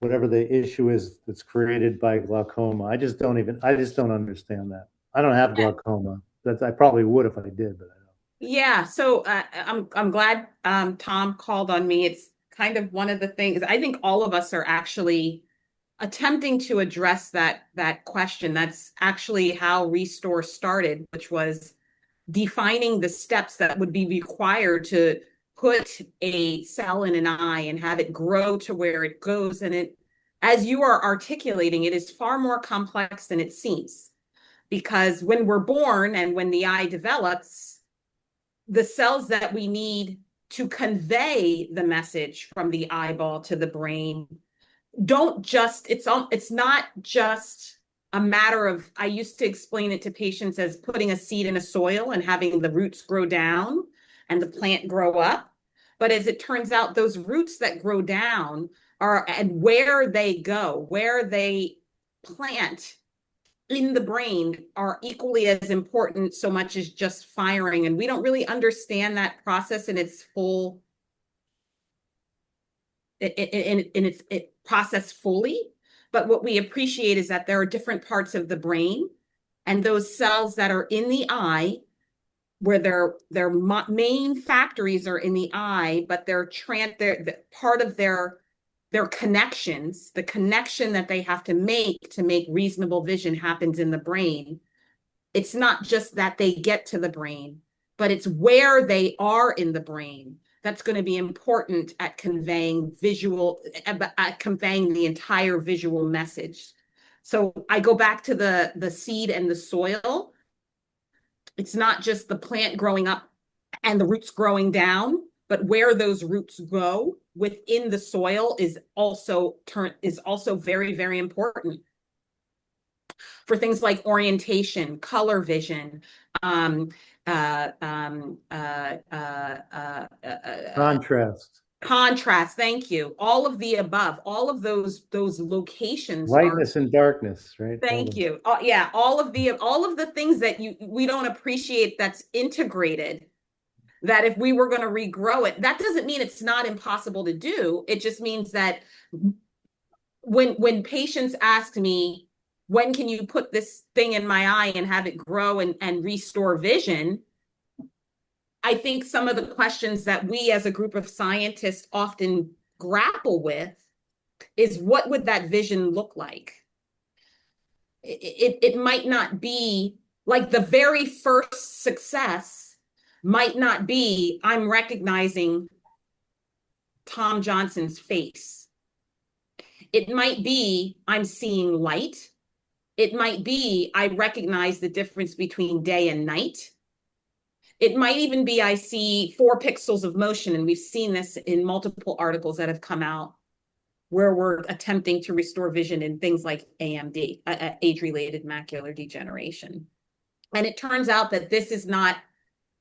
whatever the issue is that's created by glaucoma? I just don't understand that. I don't have glaucoma. I probably would if I did, but I don't. Yeah, so I'm glad Tom called on me. It's kind of one of the things I think all of us are actually attempting to address that question. That's actually how ReStore started, which was defining the steps that would be required to put a cell in an eye and have it grow to where it goes. And it, as you are articulating, it is far more complex than it seems. Because when we're born and when the eye develops, the cells that we need to convey the message from the eyeball to the brain don't just, it's not just a matter of, I used to explain it to patients as putting a seed in a soil and having the roots grow down and the plant grow up. But as it turns out, those roots that grow down are, and where they go, where they plant in the brain are equally as important, so much as just firing. And we don't really understand that process in its full, in its process fully. But what we appreciate is that there are different parts of the brain, and those cells that are in the eye, where their main factories are in the eye, but they're part of their connections, the connection that they have to make reasonable vision happens in the brain. It's not just that they get to the brain, but it's where they are in the brain that's going to be important at conveying conveying the entire visual message. So I go back to the seed and the soil. It's not just the plant growing up and the roots growing down, but where those roots go within the soil is also very, very important for things like orientation, color vision, contrast. Thank you. All of the above, all of those locations, lightness and darkness, right? Thank you. Yeah, all of the things that we don't appreciate, that's integrated. That if we were going to regrow it, that doesn't mean it's not impossible to do. It just means that when patients ask me, when can you put this thing in my eye and have it grow and restore vision? I think some of the questions that we as a group of scientists often grapple with is, what would that vision look like? It might not be like the very first success might not be, I'm recognizing Tom Johnson's face. It might be I'm seeing light. It might be I recognize the difference between day and night. It might even be I see 4 pixels of motion, and we've seen this in multiple articles that have come out where we're attempting to restore vision in things like AMD, age-related macular degeneration. And it turns out that this is not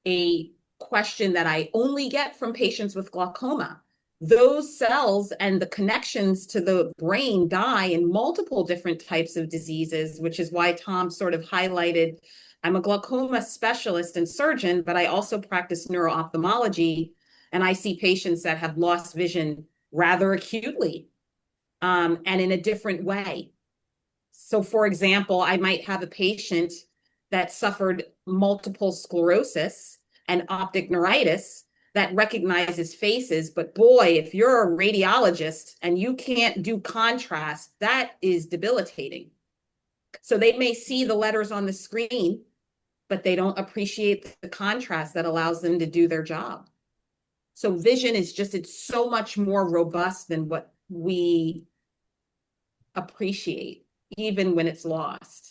a question that I only get from patients with glaucoma. Those cells and the connections to the brain die in multiple different types of diseases, which is why Tom sort of highlighted, I'm a glaucoma specialist and surgeon, but I also practice neuro-ophthalmology, and I see patients that have lost vision rather acutely, and in a different way. So, for example, I might have a patient that suffered multiple sclerosis and optic neuritis that recognizes faces. But boy, if you're a radiologist and you can't do contrast, that is debilitating. So they may see the letters on the screen, but they don't appreciate the contrast that allows them to do their job. So vision is just, it's so much more robust than what we appreciate, even when it's lost.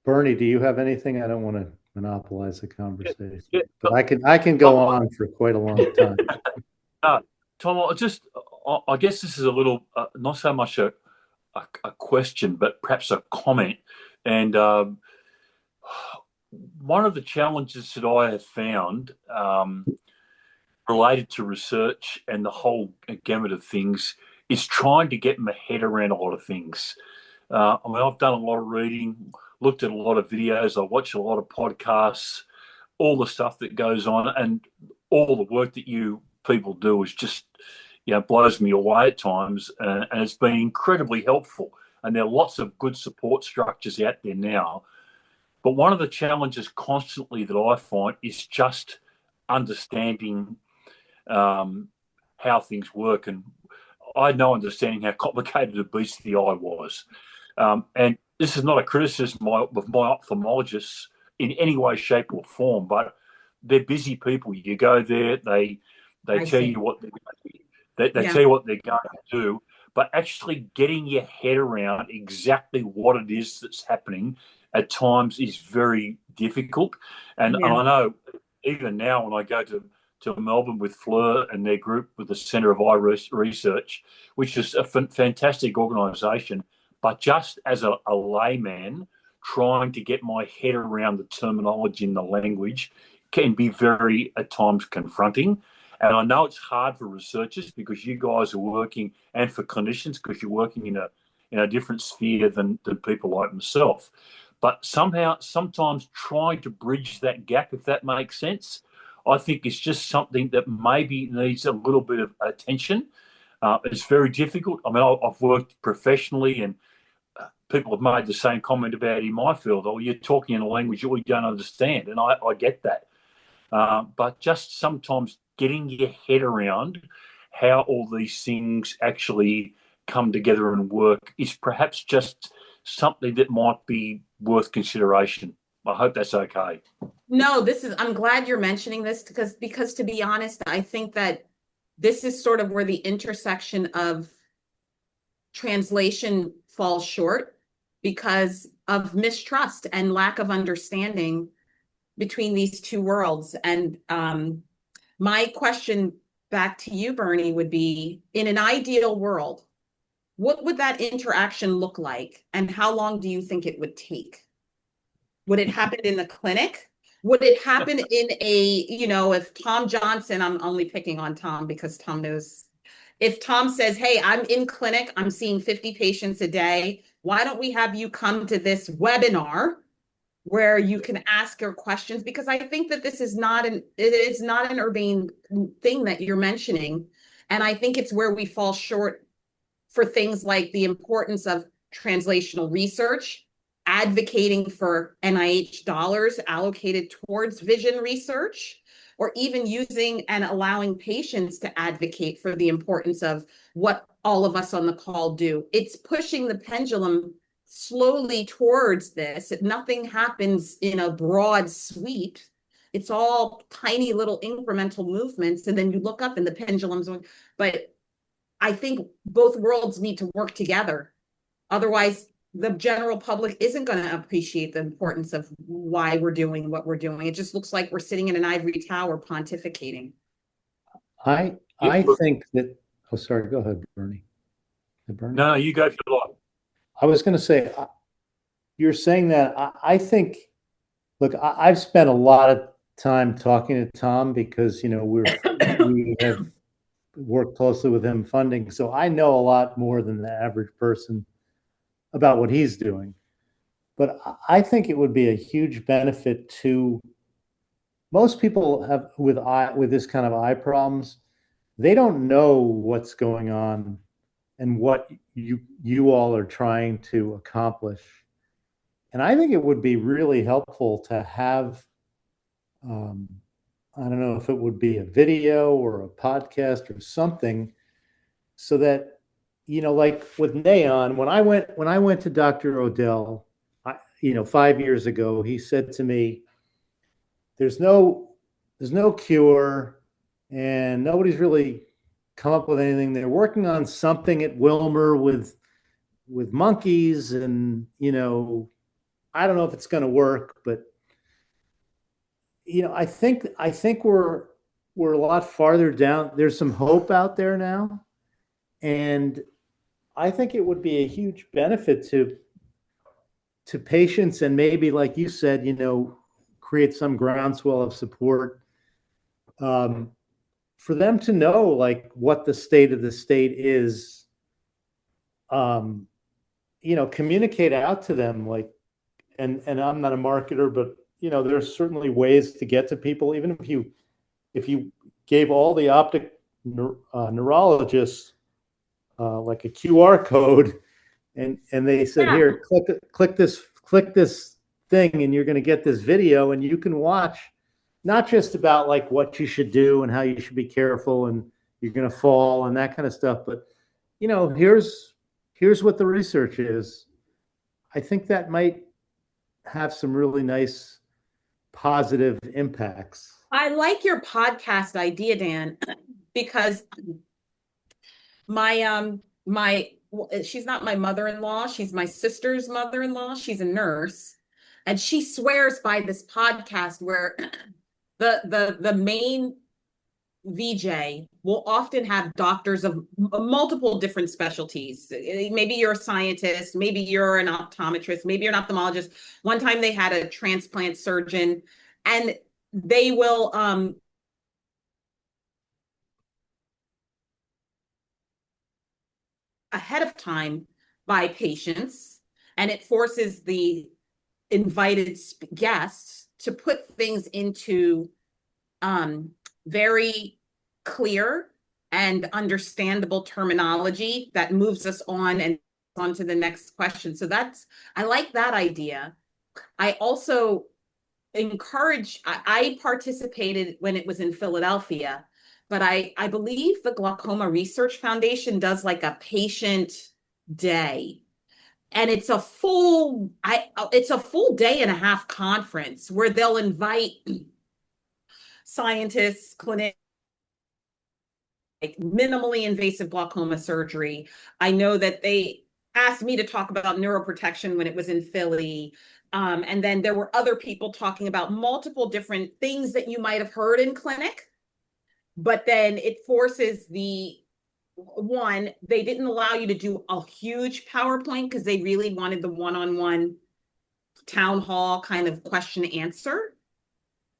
Bernie, do you have anything? I don't want to monopolize the conversation, but I can go on for quite a long time. Tom, I guess this is a little, not so much a question, but perhaps a comment. And one of the challenges that I have found related to research and the whole gamut of things is trying to get my head around a lot of things. I mean, I've done a lot of reading, looked at a lot of videos, I watch a lot of podcasts, all the stuff that goes on, and all the work that you people do is just, blows me away at times, and it's been incredibly helpful. And there are lots of good support structures out there now. But one of the challenges constantly that I find is just understanding how things work. And I had no understanding how complicated a beast the eye was. And this is not a criticism of my ophthalmologists in any way, shape, or form, but they're busy people. You go there, they tell you what they tell you what they're going to do, but actually getting your head around exactly what it is that's happening at times is very difficult. And I know even now when I go to Melbourne with Fleur and their group with the Centre of RReSTORE, which is a fantastic organisation, but just as a layman, trying to get my head around the terminology and the language can be very, at times, confronting. And I know it's hard for researchers because you guys are working, and for clinicians because you're working in a different sphere than people like myself. But sometimes trying to bridge that gap, if that makes sense, I think it's just something that maybe needs a little bit of attention. It's very difficult. I mean, I've worked professionally, and people have made the same comment about in my field. Oh, you're talking in a language that we don't understand, and I get that. But just sometimes getting your head around how all these things actually come together and work is perhaps just something that might be worth consideration. I hope that's okay. No, I'm glad you're mentioning this because to be honest, I think that this is sort of where the intersection of translation falls short because of mistrust and lack of understanding between these two worlds. And my question back to you, Bernie, would be, in an ideal world, what would that interaction look like? And how long do you think it would take? Would it happen in the clinic? Would it happen in if Tom Johnson, I'm only picking on Tom because Tom knows, if Tom says, hey, I'm in clinic, I'm seeing 50 patients a day, why don't we have you come to this webinar where you can ask your questions? Because I think that it is not an urbane thing that you're mentioning. And I think it's where we fall short for things like the importance of translational research, advocating for NIH dollars allocated towards vision research, or even using and allowing patients to advocate for the importance of what all of us on the call do. It's pushing the pendulum slowly towards this. Nothing happens in a broad sweep. it's all tiny little incremental movements. And then you look up and the pendulum's going, but I think both worlds need to work together. Otherwise, the general public isn't going to appreciate the importance of why we're doing what we're doing. It just looks like we're sitting in an ivory tower pontificating. I think that. Oh, sorry. Go ahead, Bernie. Bernie? No, you go for a lot. I was going to say, you're saying that. I think. Look, I've spent a lot of time talking to Tom because we have worked closely with him funding, so I know a lot more than the average person about what he's doing. But I think it would be a huge benefit to most people have with this kind of eye problems. They don't know what's going on and what you all are trying to accomplish. And I think it would be really helpful to have, I don't know if it would be a video or a podcast or something, so that, like with Neon, when I went to Dr. Odell, 5 years ago, he said to me, there's no cure and nobody's really come up with anything. They're working on something at Wilmer with monkeys, and I don't know if it's going to work, but I think we're a lot farther down. There's some hope out there now, and I think it would be a huge benefit to patients, and maybe, like you said, create some groundswell of support, for them to know like what the state of the state is. Communicate out to them, like, and I'm not a marketer, but there's certainly ways to get to people. Even if you gave all the optic neurologists like a QR code, and they said, here, click this thing, and you're going to get this video, and you can watch not just about like what you should do and how you should be careful and you're going to fall and that kind of stuff, but here's what the research is. I think that might have some really nice positive impacts. I like your podcast idea, Dan, because she's not my mother-in-law, she's my sister's mother-in-law. She's a nurse, and she swears by this podcast where the main VJ will often have doctors of multiple different specialties. Maybe you're a scientist, maybe you're an optometrist, maybe you're an ophthalmologist. One time they had a transplant surgeon, and they will ahead of time by patients, and it forces the invited guests to put things into very clear and understandable terminology that moves us on and on to the next question. So I like that idea. I also I participated when it was in Philadelphia, but I believe the Glaucoma Research Foundation does like a patient day. And it's a full day and a half conference where they'll invite scientists, clinics, like minimally invasive glaucoma surgery. I know that they asked me to talk about neuroprotection when it was in Philly. And then there were other people talking about multiple different things that you might have heard in clinic. But then it forces they didn't allow you to do a huge PowerPoint because they really wanted the one-on-one town hall kind of question answer.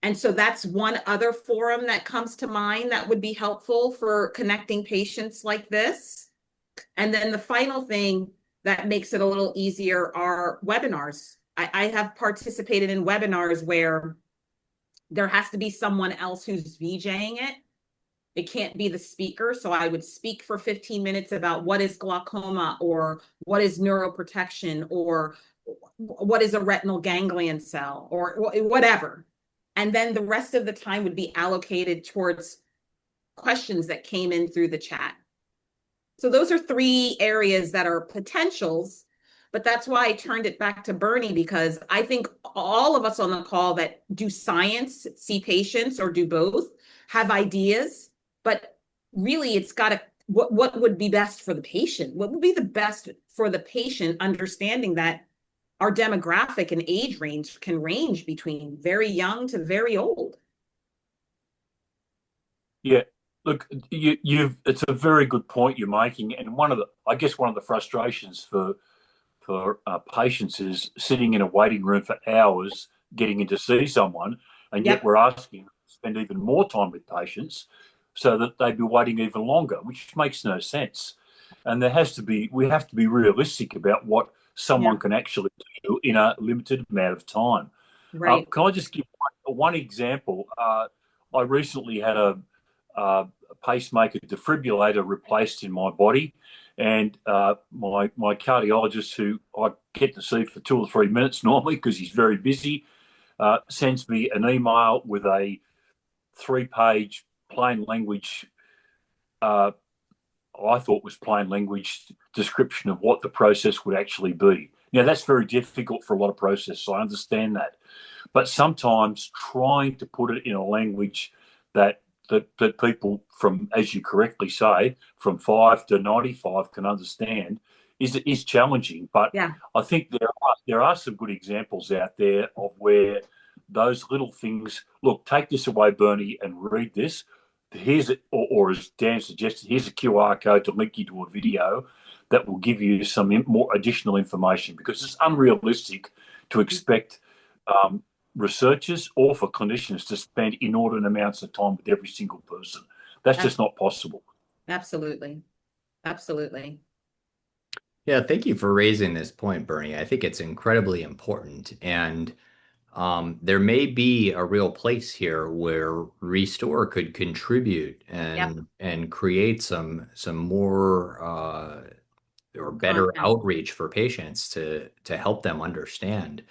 And so that's one other forum that comes to mind that would be helpful for connecting patients like this. And then the final thing that makes it a little easier are webinars. I have participated in webinars where there has to be someone else who's VJing it. It can't be the speaker. So I would speak for 15 minutes about what is glaucoma, or what is neuroprotection, or what is a retinal ganglion cell, or whatever. And then the rest of the time would be allocated towards questions that came in through the chat. So those are 3 areas that are potentials. But that's why I turned it back to Bernie, because I think all of us on the call that do science, see patients, or do both have ideas, but really it's got to, what would be best for the patient? What would be the best for the patient, understanding that our demographic and age range can range between very young to very old. Yeah, look, it's a very good point you're making, and I guess one of the frustrations for patients is sitting in a waiting room for hours getting in to see someone, and yet we're asking to spend even more time with patients so that they'd be waiting even longer, which makes no sense. And we have to be realistic about what someone can actually do in a limited amount of time. Right. Can I just give one example? I recently had a pacemaker defibrillator replaced in my body, and my cardiologist, who I get to see for 2 or 3 minutes normally because he's very busy, sends me an email with a 3-page plain language, I thought was plain language description of what the process would actually be. Now, that's very difficult for a lot of processes, so I understand that. But sometimes trying to put it in a language that people from, as you correctly say, from 5 to 95 can understand is challenging. But I think there are some good examples out there of where those little things, look, take this away, Bernie, and read this. Or as Dan suggested, here's a QR code to link you to a video that will give you some more additional information, because it's unrealistic to expect researchers or for clinicians to spend inordinate amounts of time with every single person. That's just not possible. Absolutely. Absolutely. Yeah, thank you for raising this point, Bernie. I think it's incredibly important. And there may be a real place here where RReSTORe could contribute and create some more or better outreach for patients to help them understand.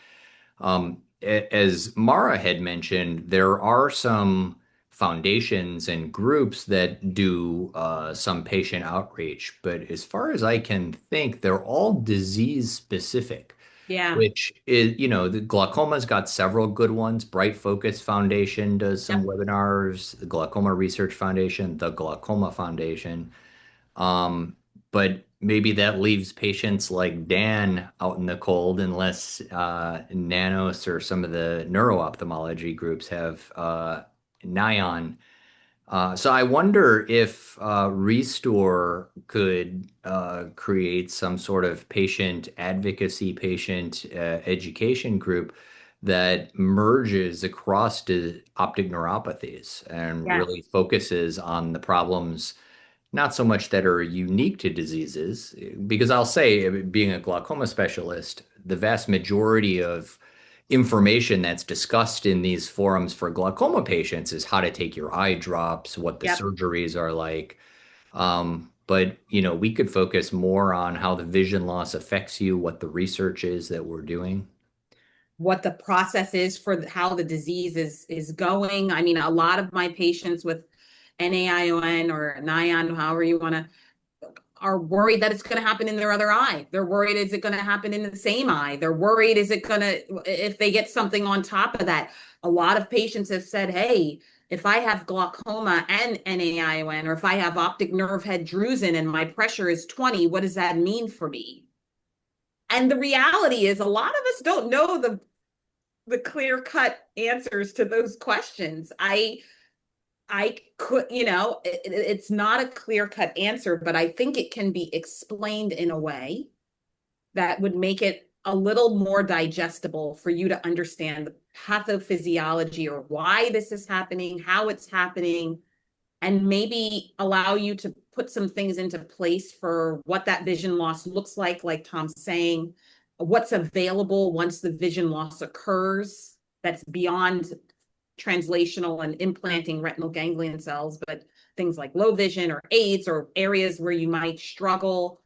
As Mara had mentioned, there are some foundations and groups that do some patient outreach, but as far as I can think, they're all disease specific. Yeah. Which is, the glaucoma's got several good ones. Bright Focus Foundation does some webinars, the Glaucoma Research Foundation, the Glaucoma Foundation. But maybe that leaves patients like Dan out in the cold unless Nanos or some of the neuro-ophthalmology groups have NION. So I wonder if RReSTORe could create some sort of patient advocacy, patient education group that merges across the optic neuropathies and really focuses on the problems, not so much that are unique to diseases, because I'll say, being a glaucoma specialist, the vast majority of information that's discussed in these forums for glaucoma patients is how to take your eye drops, what the surgeries are like. But we could focus more on how the vision loss affects you, what the research is that we're doing, what the process is for how the disease is going. I mean, a lot of my patients with NAION or NION, however you want to, are worried that it's going to happen in their other eye. They're worried, is it going to happen in the same eye? They're worried, is it going to, if they get something on top of that? A lot of patients have said, hey, if I have glaucoma and NAION, or if I have optic nerve head drusen and my pressure is 20, what does that mean for me? And the reality is, a lot of us don't know the clear-cut answers to those questions. I could, it's not a clear-cut answer, but I think it can be explained in a way that would make it a little more digestible for you to understand the pathophysiology, or why this is happening, how it's happening, and maybe allow you to put some things into place for what that vision loss looks like Tom's saying, what's available once the vision loss occurs, that's beyond translational and implanting retinal ganglion cells, but things like low vision or AIDS, or areas where you might struggle,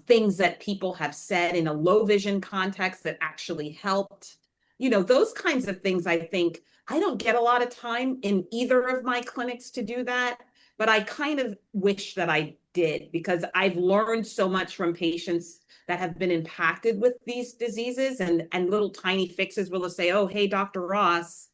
things that people have said in a low vision context that actually helped. Those kinds of things. I think I don't get a lot of time in either of my clinics to do that, but I kind of wish that I did, because I've learned so much from patients that have been impacted with these diseases, and little tiny fixes will say, oh, hey, Dr. Ross,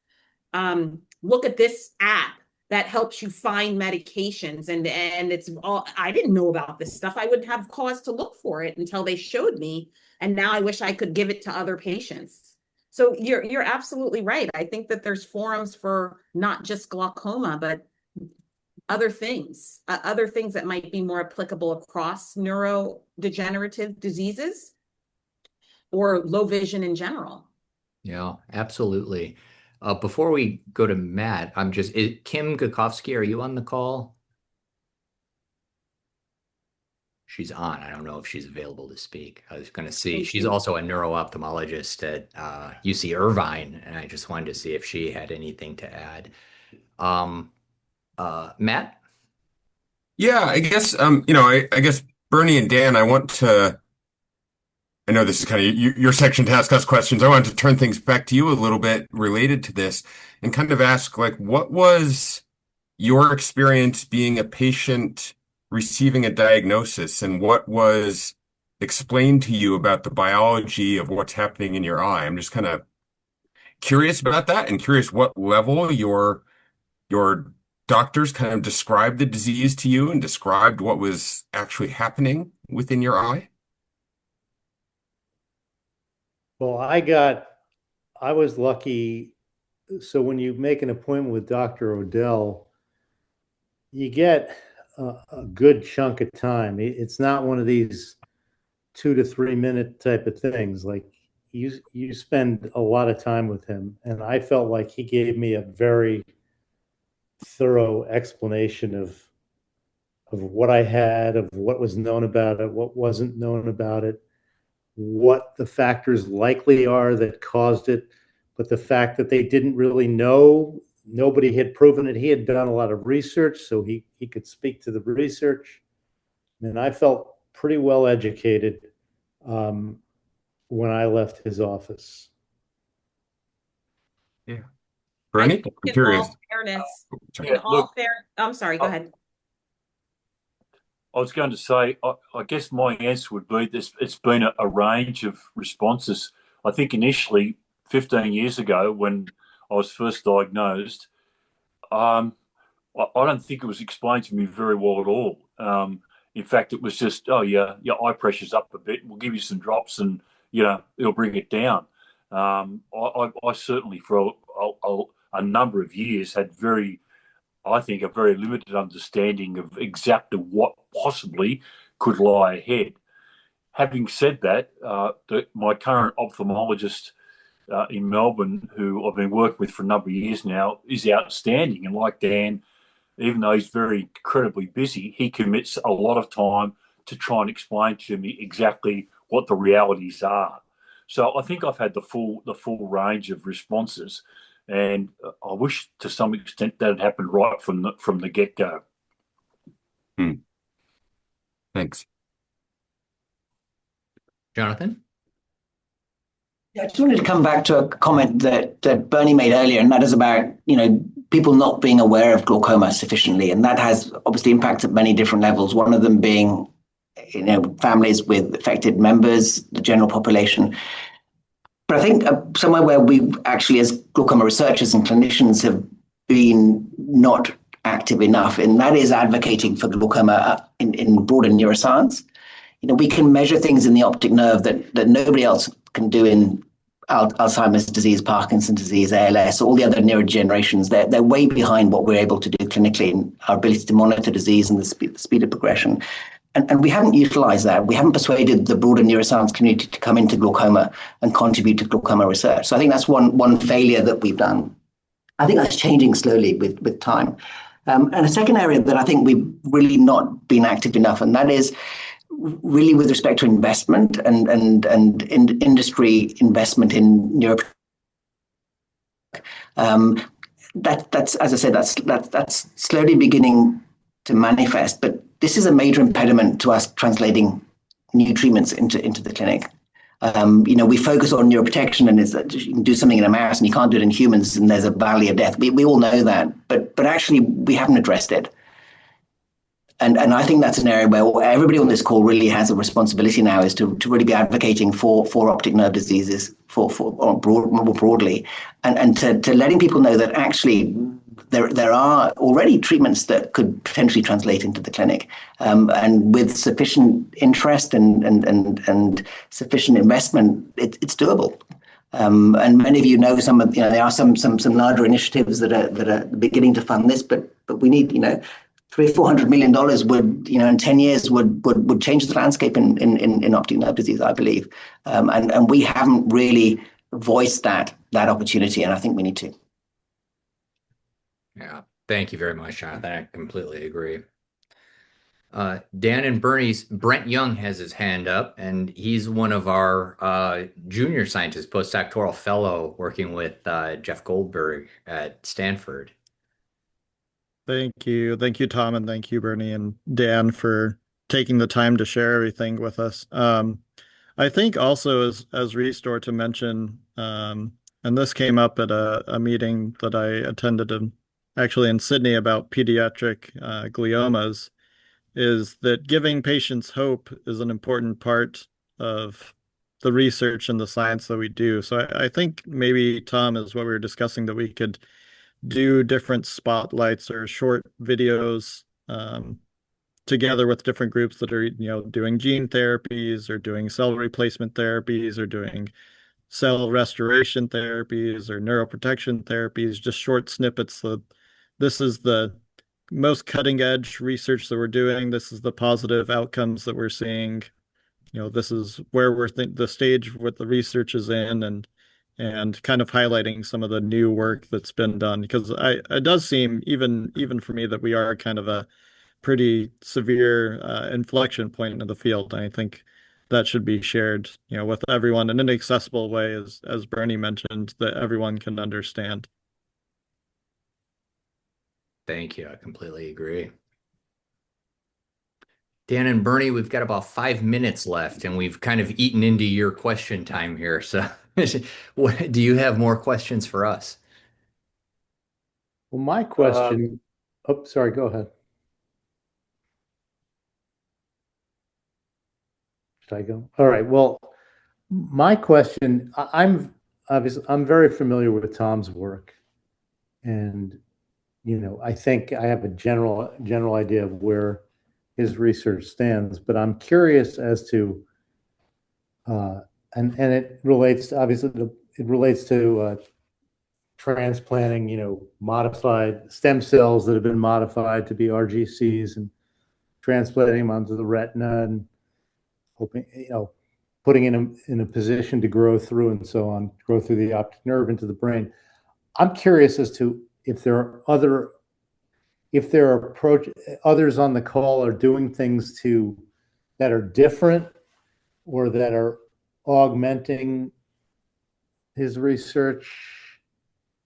look at this app that helps you find medications. And it's all, I didn't know about this stuff. I wouldn't have cause to look for it until they showed me. And now I wish I could give it to other patients. So you're absolutely right. I think that there's forums for not just glaucoma, but other things that might be more applicable across neurodegenerative diseases or low vision in general. Yeah, absolutely. Before we go to Matt, Kim Gakowski, are you on the call? She's on. I don't know if she's available to speak. I was going to see. She's also a neuro-ophthalmologist at UC Irvine, and I just wanted to see if she had anything to add. Matt? Yeah, I guess I guess Bernie and Dan, I know this is kind of your section to ask us questions. I wanted to turn things back to you a little bit related to this and kind of ask, like, what was your experience being a patient receiving a diagnosis, and what was explained to you about the biology of what's happening in your eye? I'm just kind of curious about that, and curious what level your doctors kind of described the disease to you and described what was actually happening within your eye. Well, I was lucky. So when you make an appointment with Dr. Odell, you get a good chunk of time. It's not one of these 2 to 3 minute type of things. Like you spend a lot of time with him, and I felt like he gave me a very thorough explanation of what I had, of what was known about it, what wasn't known about it, what the factors likely are that caused it, but the fact that they didn't really know, nobody had proven it. He had done a lot of research, so he could speak to the research. And I felt pretty well educated when I left his office. Yeah. Bernie, I'm curious. I'm sorry, go ahead. I was going to say, I guess my answer would be this: it's been a range of responses. I think initially, 15 years ago, when I was first diagnosed, I don't think it was explained to me very well at all. In fact, it was just, oh yeah, your eye pressure's up a bit. We'll give you some drops, and it'll bring it down. I certainly, for a number of years, had I think, a very limited understanding of exactly what possibly could lie ahead. Having said that, my current ophthalmologist in Melbourne, who I've been working with for a number of years now, is outstanding. And like Dan, even though he's very incredibly busy, he commits a lot of time to try and explain to me exactly what the realities are. So I think I've had the full range of responses. And I wish, to some extent, that had happened right from the get-go. Thanks, Jonathan? Yeah, I just wanted to come back to a comment that Bernie made earlier, and that is about people not being aware of glaucoma sufficiently, and that has obviously impacts at many different levels. One of them being families with affected members, the general population. But I think somewhere where we actually, as glaucoma researchers and clinicians, have been not active enough, and that is advocating for glaucoma in broader neuroscience. We can measure things in the optic nerve that nobody else can do in Alzheimer's disease, Parkinson's disease, ALS, all the other neurodegenerations. They're way behind what we're able to do clinically in our ability to monitor disease and the speed of progression. And we haven't utilized that. We haven't persuaded the broader neuroscience community to come into glaucoma and contribute to glaucoma research. So I think that's one failure that we've done. I think that's changing slowly with time. And a second area that I think we've really not been active enough, and that is really with respect to investment and industry investment in neuro. That's, as I said, that's slowly beginning to manifest, but this is a major impediment to us translating new treatments into the clinic. We focus on neuroprotection, and you can do something in a mouse and you can't do it in humans, and there's a valley of death. We all know that, but actually we haven't addressed it. And I think that's an area where everybody on this call really has a responsibility now, is to really be advocating for optic nerve diseases more broadly, and to letting people know that actually there are already treatments that could potentially translate into the clinic, and with sufficient interest and sufficient investment, it's doable. And many of you know there are some larger initiatives that are beginning to fund this, but we need $300-400 million would in 10 years would change the landscape in optic nerve disease, I believe, and we haven't really voiced that opportunity, and I think we need to. Yeah, thank you very much, Jonathan. I completely agree. Dan and Brent Young has his hand up, and he's one of our junior scientists, postdoctoral fellow, working with Jeff Goldberg at Stanford. Thank you, Tom, and thank you, Bernie and Dan, for taking the time to share everything with us. I think also as RReSTORe to mention, and this came up at a meeting that I attended actually in Sydney about pediatric gliomas, is that giving patients hope is an important part of the research and the science that we do. So I think maybe, Tom, is what we were discussing, that we could do different spotlights or short videos together with different groups that are doing gene therapies or doing cell replacement therapies or doing cell restoration therapies or neuroprotection therapies, just short snippets. This is the most cutting edge research that we're doing. This is the positive outcomes that we're seeing. This is where the stage what the research is in, and kind of highlighting some of the new work that's been done, because it does seem even for me that we are kind of a pretty severe inflection point in the field. And I think that should be shared, with everyone in an accessible way, as Bernie mentioned, that everyone can understand. Thank you. I completely agree. Dan and Bernie, we've got about 5 minutes left, and we've kind of eaten into your question time here. So do you have more questions for us? Well, my question, oh, sorry, go ahead. Should I go? All right. Well, my question, I'm very familiar with Tom's work, and I think I have a general idea of where his research stands, but I'm curious as to, and it relates to, obviously it relates to transplanting, modified stem cells that have been modified to be RGCs and transplanting them onto the retina and hoping, putting in a position to grow through and so on, grow through the optic nerve into the brain. I'm curious as to if there are others on the call are doing things that are different or that are augmenting his research.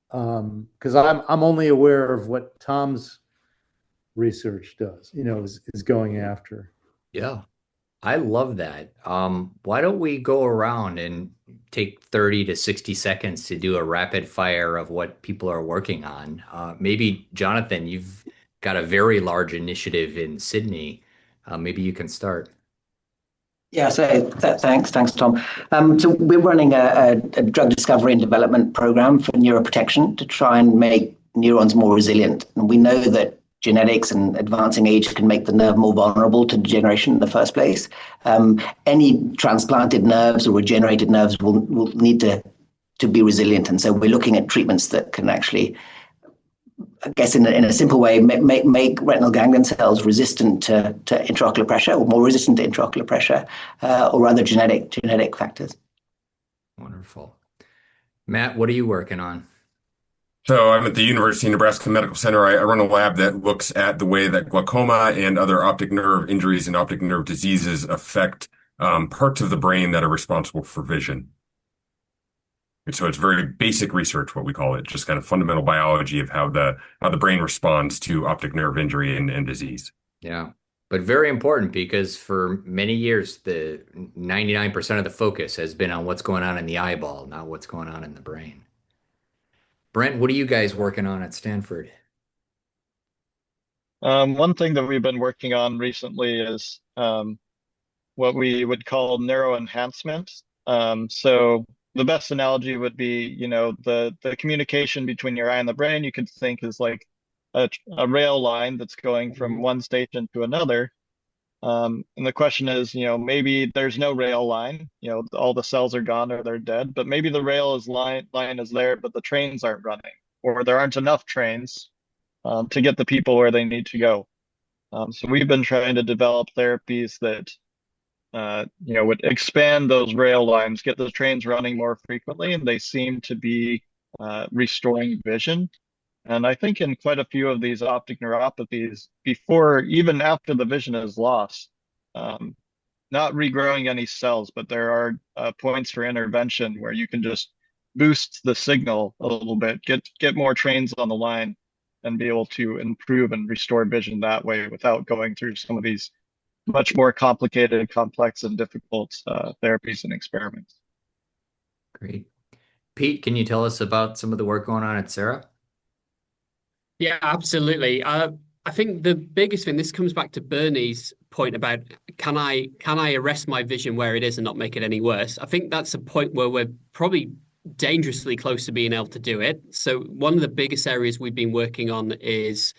Because I'm only aware of what Tom's research does, is going after. Yeah, I love that. Why don't we go around and take 30 to 60 seconds to do a rapid fire of what people are working on? Maybe, Jonathan, you've got a very large initiative in Sydney. Maybe you can start. Yeah, so thanks, Tom. So we're running a drug discovery and development program for neuroprotection to try and make neurons more resilient. And we know that genetics and advancing age can make the nerve more vulnerable to degeneration in the first place. Any transplanted nerves or regenerated nerves will need to be resilient. And so we're looking at treatments that can actually, I guess in a simple way, make retinal ganglion cells resistant to intraocular pressure, or more resistant to intraocular pressure, or other genetic factors. Wonderful. Matt, what are you working on? So I'm at the University of Nebraska Medical Center. I run a lab that looks at the way that glaucoma and other optic nerve injuries and optic nerve diseases affect parts of the brain that are responsible for vision. And so it's very basic research, what we call it, just kind of fundamental biology of how the brain responds to optic nerve injury and disease. Yeah, but very important, because for many years, the 99% of the focus has been on what's going on in the eyeball, not what's going on in the brain. Brent, what are you guys working on at Stanford? One thing that we've been working on recently is what we would call neuroenhancement. So the best analogy would be, the communication between your eye and the brain, you could think is like a rail line that's going from one station to another. And the question is, maybe there's no rail line, all the cells are gone or they're dead, but maybe the line is there, but the trains aren't running, or there aren't enough trains to get the people where they need to go. So we've been trying to develop therapies that would expand those rail lines, get the trains running more frequently, and they seem to be restoring vision. And I think in quite a few of these optic neuropathies, even after the vision is lost, um, not regrowing any cells, but there are points for intervention where you can just boost the signal a little bit, get more trains on the line, and be able to improve and restore vision that way without going through some of these much more complicated, complex, and difficult therapies and experiments. Great. Pete, can you tell us about some of the work going on at Sarah? Yeah, absolutely. I think the biggest thing, this comes back to Bernie's point about can I arrest my vision where it is and not make it any worse? I think that's a point where we're probably dangerously close to being able to do it. So one of the biggest areas we've been working on is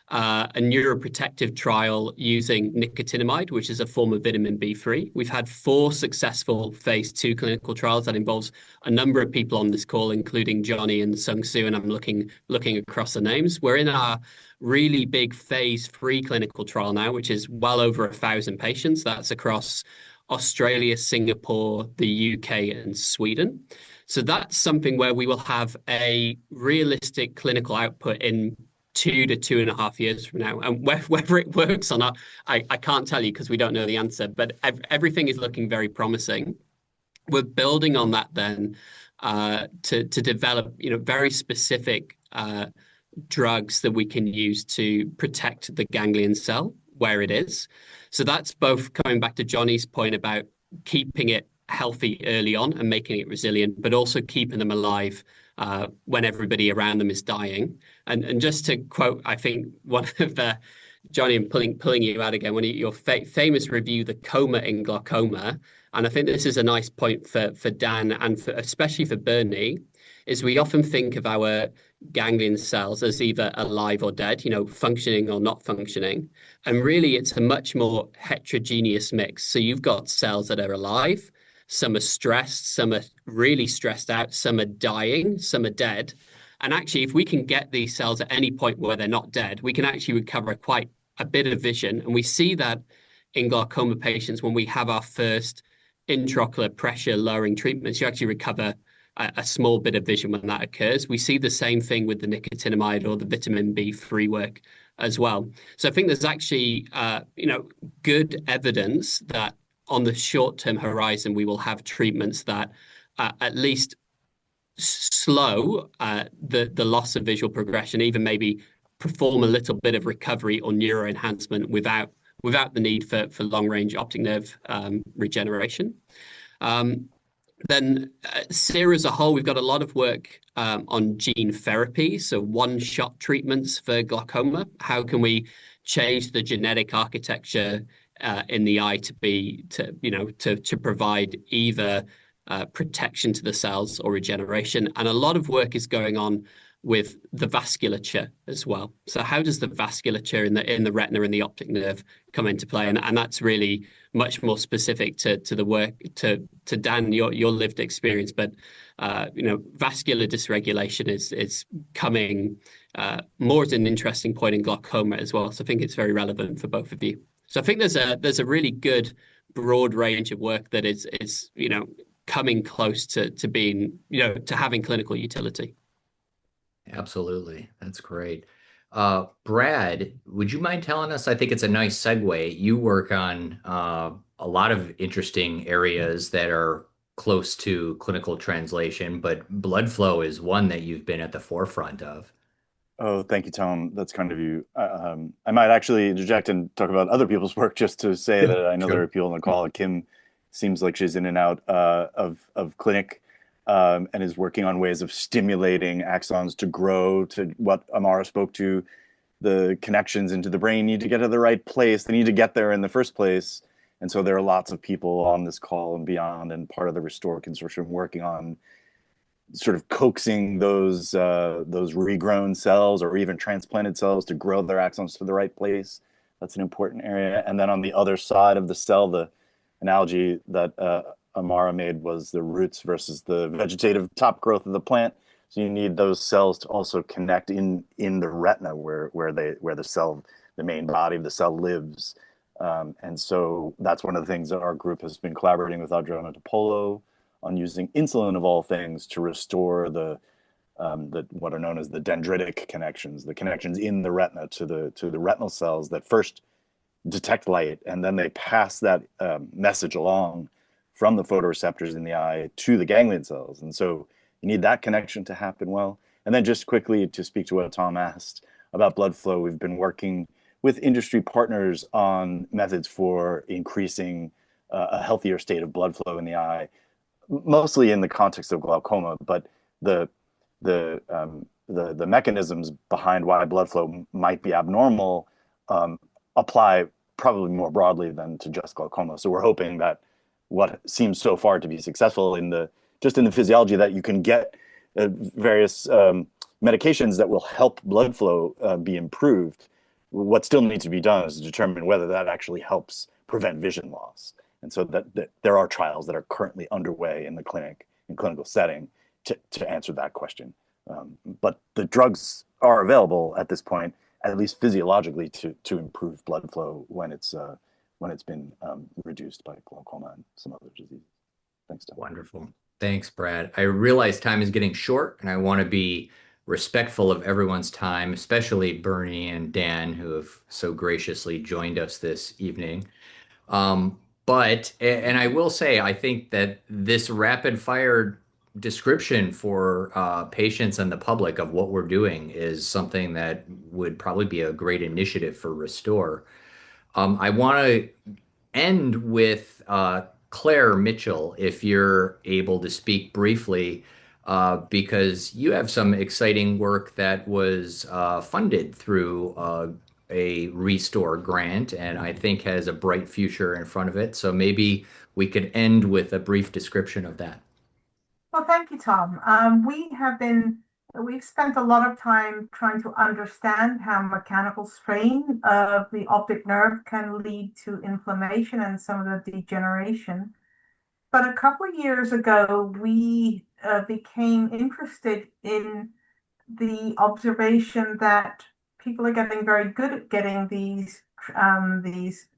a neuroprotective trial using nicotinamide, which is a form of vitamin B3. We've had 4 successful phase 2 clinical trials that involves a number of people on this call, including Johnny and Sung Soo, and I'm looking across the names. We're in our really big phase 3 clinical trial now, which is well over 1,000 patients. That's across Australia, Singapore, the UK, and Sweden. So that's something where we will have a realistic clinical output in 2 to 2.5 years from now. And whether it works or not, I can't tell you because we don't know the answer, but everything is looking very promising. We're building on that then to develop, very specific drugs that we can use to protect the ganglion cell where it is. So that's both coming back to Johnny's point about keeping it healthy early on and making it resilient, but also keeping them alive when everybody around them is dying. And just to quote, I think one of the Johnny, and pulling you out again, one of your famous review, The Coma in Glaucoma, and I think this is a nice point for Dan and especially for Bernie, is we often think of our ganglion cells as either alive or dead, functioning or not functioning. And really, it's a much more heterogeneous mix. So you've got cells that are alive, some are stressed, some are really stressed out, some are dying, some are dead. And actually, if we can get these cells at any point where they're not dead, we can actually recover quite a bit of vision. And we see that in glaucoma patients when we have our first intraocular pressure lowering treatments, you actually recover a small bit of vision when that occurs. We see the same thing with the nicotinamide or the vitamin B3 work as well. So I think there's actually, good evidence that on the short-term horizon, we will have treatments that at least slow the loss of visual progression, even maybe perform a little bit of recovery or neuroenhancement without the need for long-range optic nerve regeneration. Then Sarah as a whole, we've got a lot of work on gene therapy, so one-shot treatments for glaucoma. How can we change the genetic architecture in the eye to provide either protection to the cells or regeneration? And a lot of work is going on with the vasculature as well. So how does the vasculature in the retina and the optic nerve come into play? And that's really much more specific to the work to Dan, your lived experience. But vascular dysregulation is coming more as an interesting point in glaucoma as well. So I think it's very relevant for both of you. So I think there's a really good broad range of work that is coming close to being to having clinical utility. Absolutely. That's great. Brad, would you mind telling us? I think it's a nice segue. You work on a lot of interesting areas that are close to clinical translation, but blood flow is one that you've been at the forefront of. Oh, thank you, Tom. That's kind of you. I might actually interject and talk about other people's work just to say that I know there are people on the call. Kim seems like she's in and out of clinic and is working on ways of stimulating axons to grow to what Amara spoke to, the connections into the brain need to get to the right place. They need to get there in the first place. And so there are lots of people on this call and beyond, and part of the ReSTORe consortium working on sort of coaxing those regrown cells or even transplanted cells to grow their axons to the right place. That's an important area. And then on the other side of the cell, the analogy that Amara made was the roots versus the vegetative top growth of the plant. So you need those cells to also connect in the retina where the cell, the main body of the cell lives. And so that's one of the things that our group has been collaborating with Adriano DiPolo on, using insulin of all things to restore the what are known as the dendritic connections, the connections in the retina to the retinal cells that first detect light, and then they pass that message along from the photoreceptors in the eye to the ganglion cells. And so you need that connection to happen well. And then just quickly to speak to what Tom asked about blood flow, we've been working with industry partners on methods for increasing a healthier state of blood flow in the eye, mostly in the context of glaucoma, but the mechanisms behind why blood flow might be abnormal apply probably more broadly than to just glaucoma. So we're hoping that what seems so far to be successful in the physiology, that you can get various medications that will help blood flow be improved. What still needs to be done is to determine whether that actually helps prevent vision loss. And so that there are trials that are currently underway in the clinic, in clinical setting, to answer that question. But the drugs are available at this point, at least physiologically, to improve blood flow when it's been reduced by glaucoma and some other diseases. Thanks, Tom. Wonderful. Thanks, Brad. I realize time is getting short, and I want to be respectful of everyone's time, especially Bernie and Dan, who have so graciously joined us this evening. And I will say, I think that this rapid fire description for patients and the public of what we're doing is something that would probably be a great initiative for ReSTORe. I want to end with Claire Mitchell, if you're able to speak briefly, because you have some exciting work that was funded through a ReSTORe grant, and I think has a bright future in front of it. So maybe we could end with a brief description of that. Well, thank you, Tom. We've spent a lot of time trying to understand how mechanical strain of the optic nerve can lead to inflammation and some of the degeneration. But a couple of years ago, we became interested in the observation that people are getting very good at getting these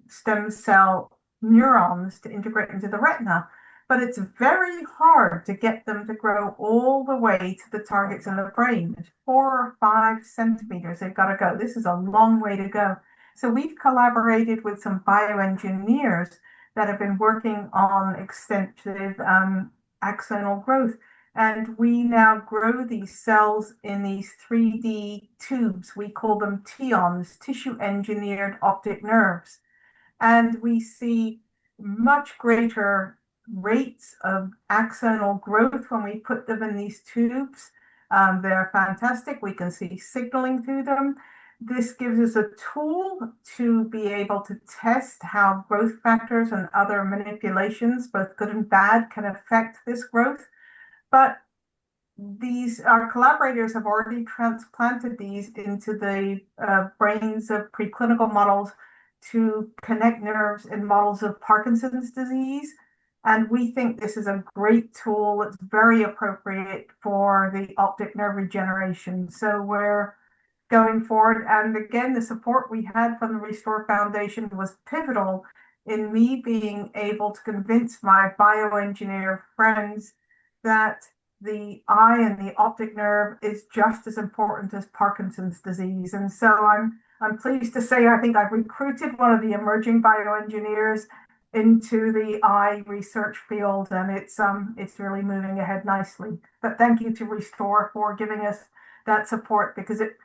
stem cell neurons to integrate into the retina, but it's very hard to get them to grow all the way to the targets in the brain. It's 4 or 5 centimeters they've got to go. This is a long way to go. So we've collaborated with some bioengineers that have been working on extensive axonal growth. And we now grow these cells in these 3D tubes. We call them TEONs, tissue engineered optic nerves. And we see much greater rates of axonal growth when we put them in these tubes. They're fantastic. We can see signaling through them. This gives us a tool to be able to test how growth factors and other manipulations, both good and bad, can affect this growth. But our collaborators have already transplanted these into the brains of preclinical models to connect nerves in models of Parkinson's disease. And we think this is a great tool. It's very appropriate for the optic nerve regeneration. So we're going forward. And again, the support we had from the ReSTORe Foundation was pivotal in me being able to convince my bioengineer friends that the eye and the optic nerve is just as important as Parkinson's disease. And so I'm pleased to say I think I've recruited one of the emerging bioengineers into the eye research field, and it's really moving ahead nicely. But thank you to ReSTORe for giving us that support, because it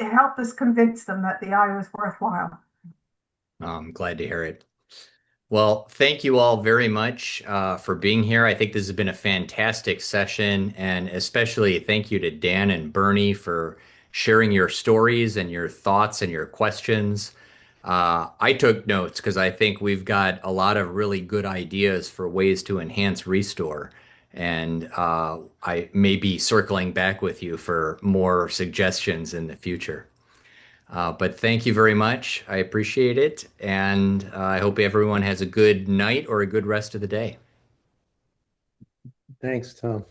helped us convince them that the eye was worthwhile. I'm glad to hear it. Well, thank you all very much for being here. I think this has been a fantastic session, and especially thank you to Dan and Bernie for sharing your stories and your thoughts and your questions. I took notes because I think we've got a lot of really good ideas for ways to enhance ReStore. And I may be circling back with you for more suggestions in the future. But thank you very much. I appreciate it. And I hope everyone has a good night or a good rest of the day. Thanks, Tom.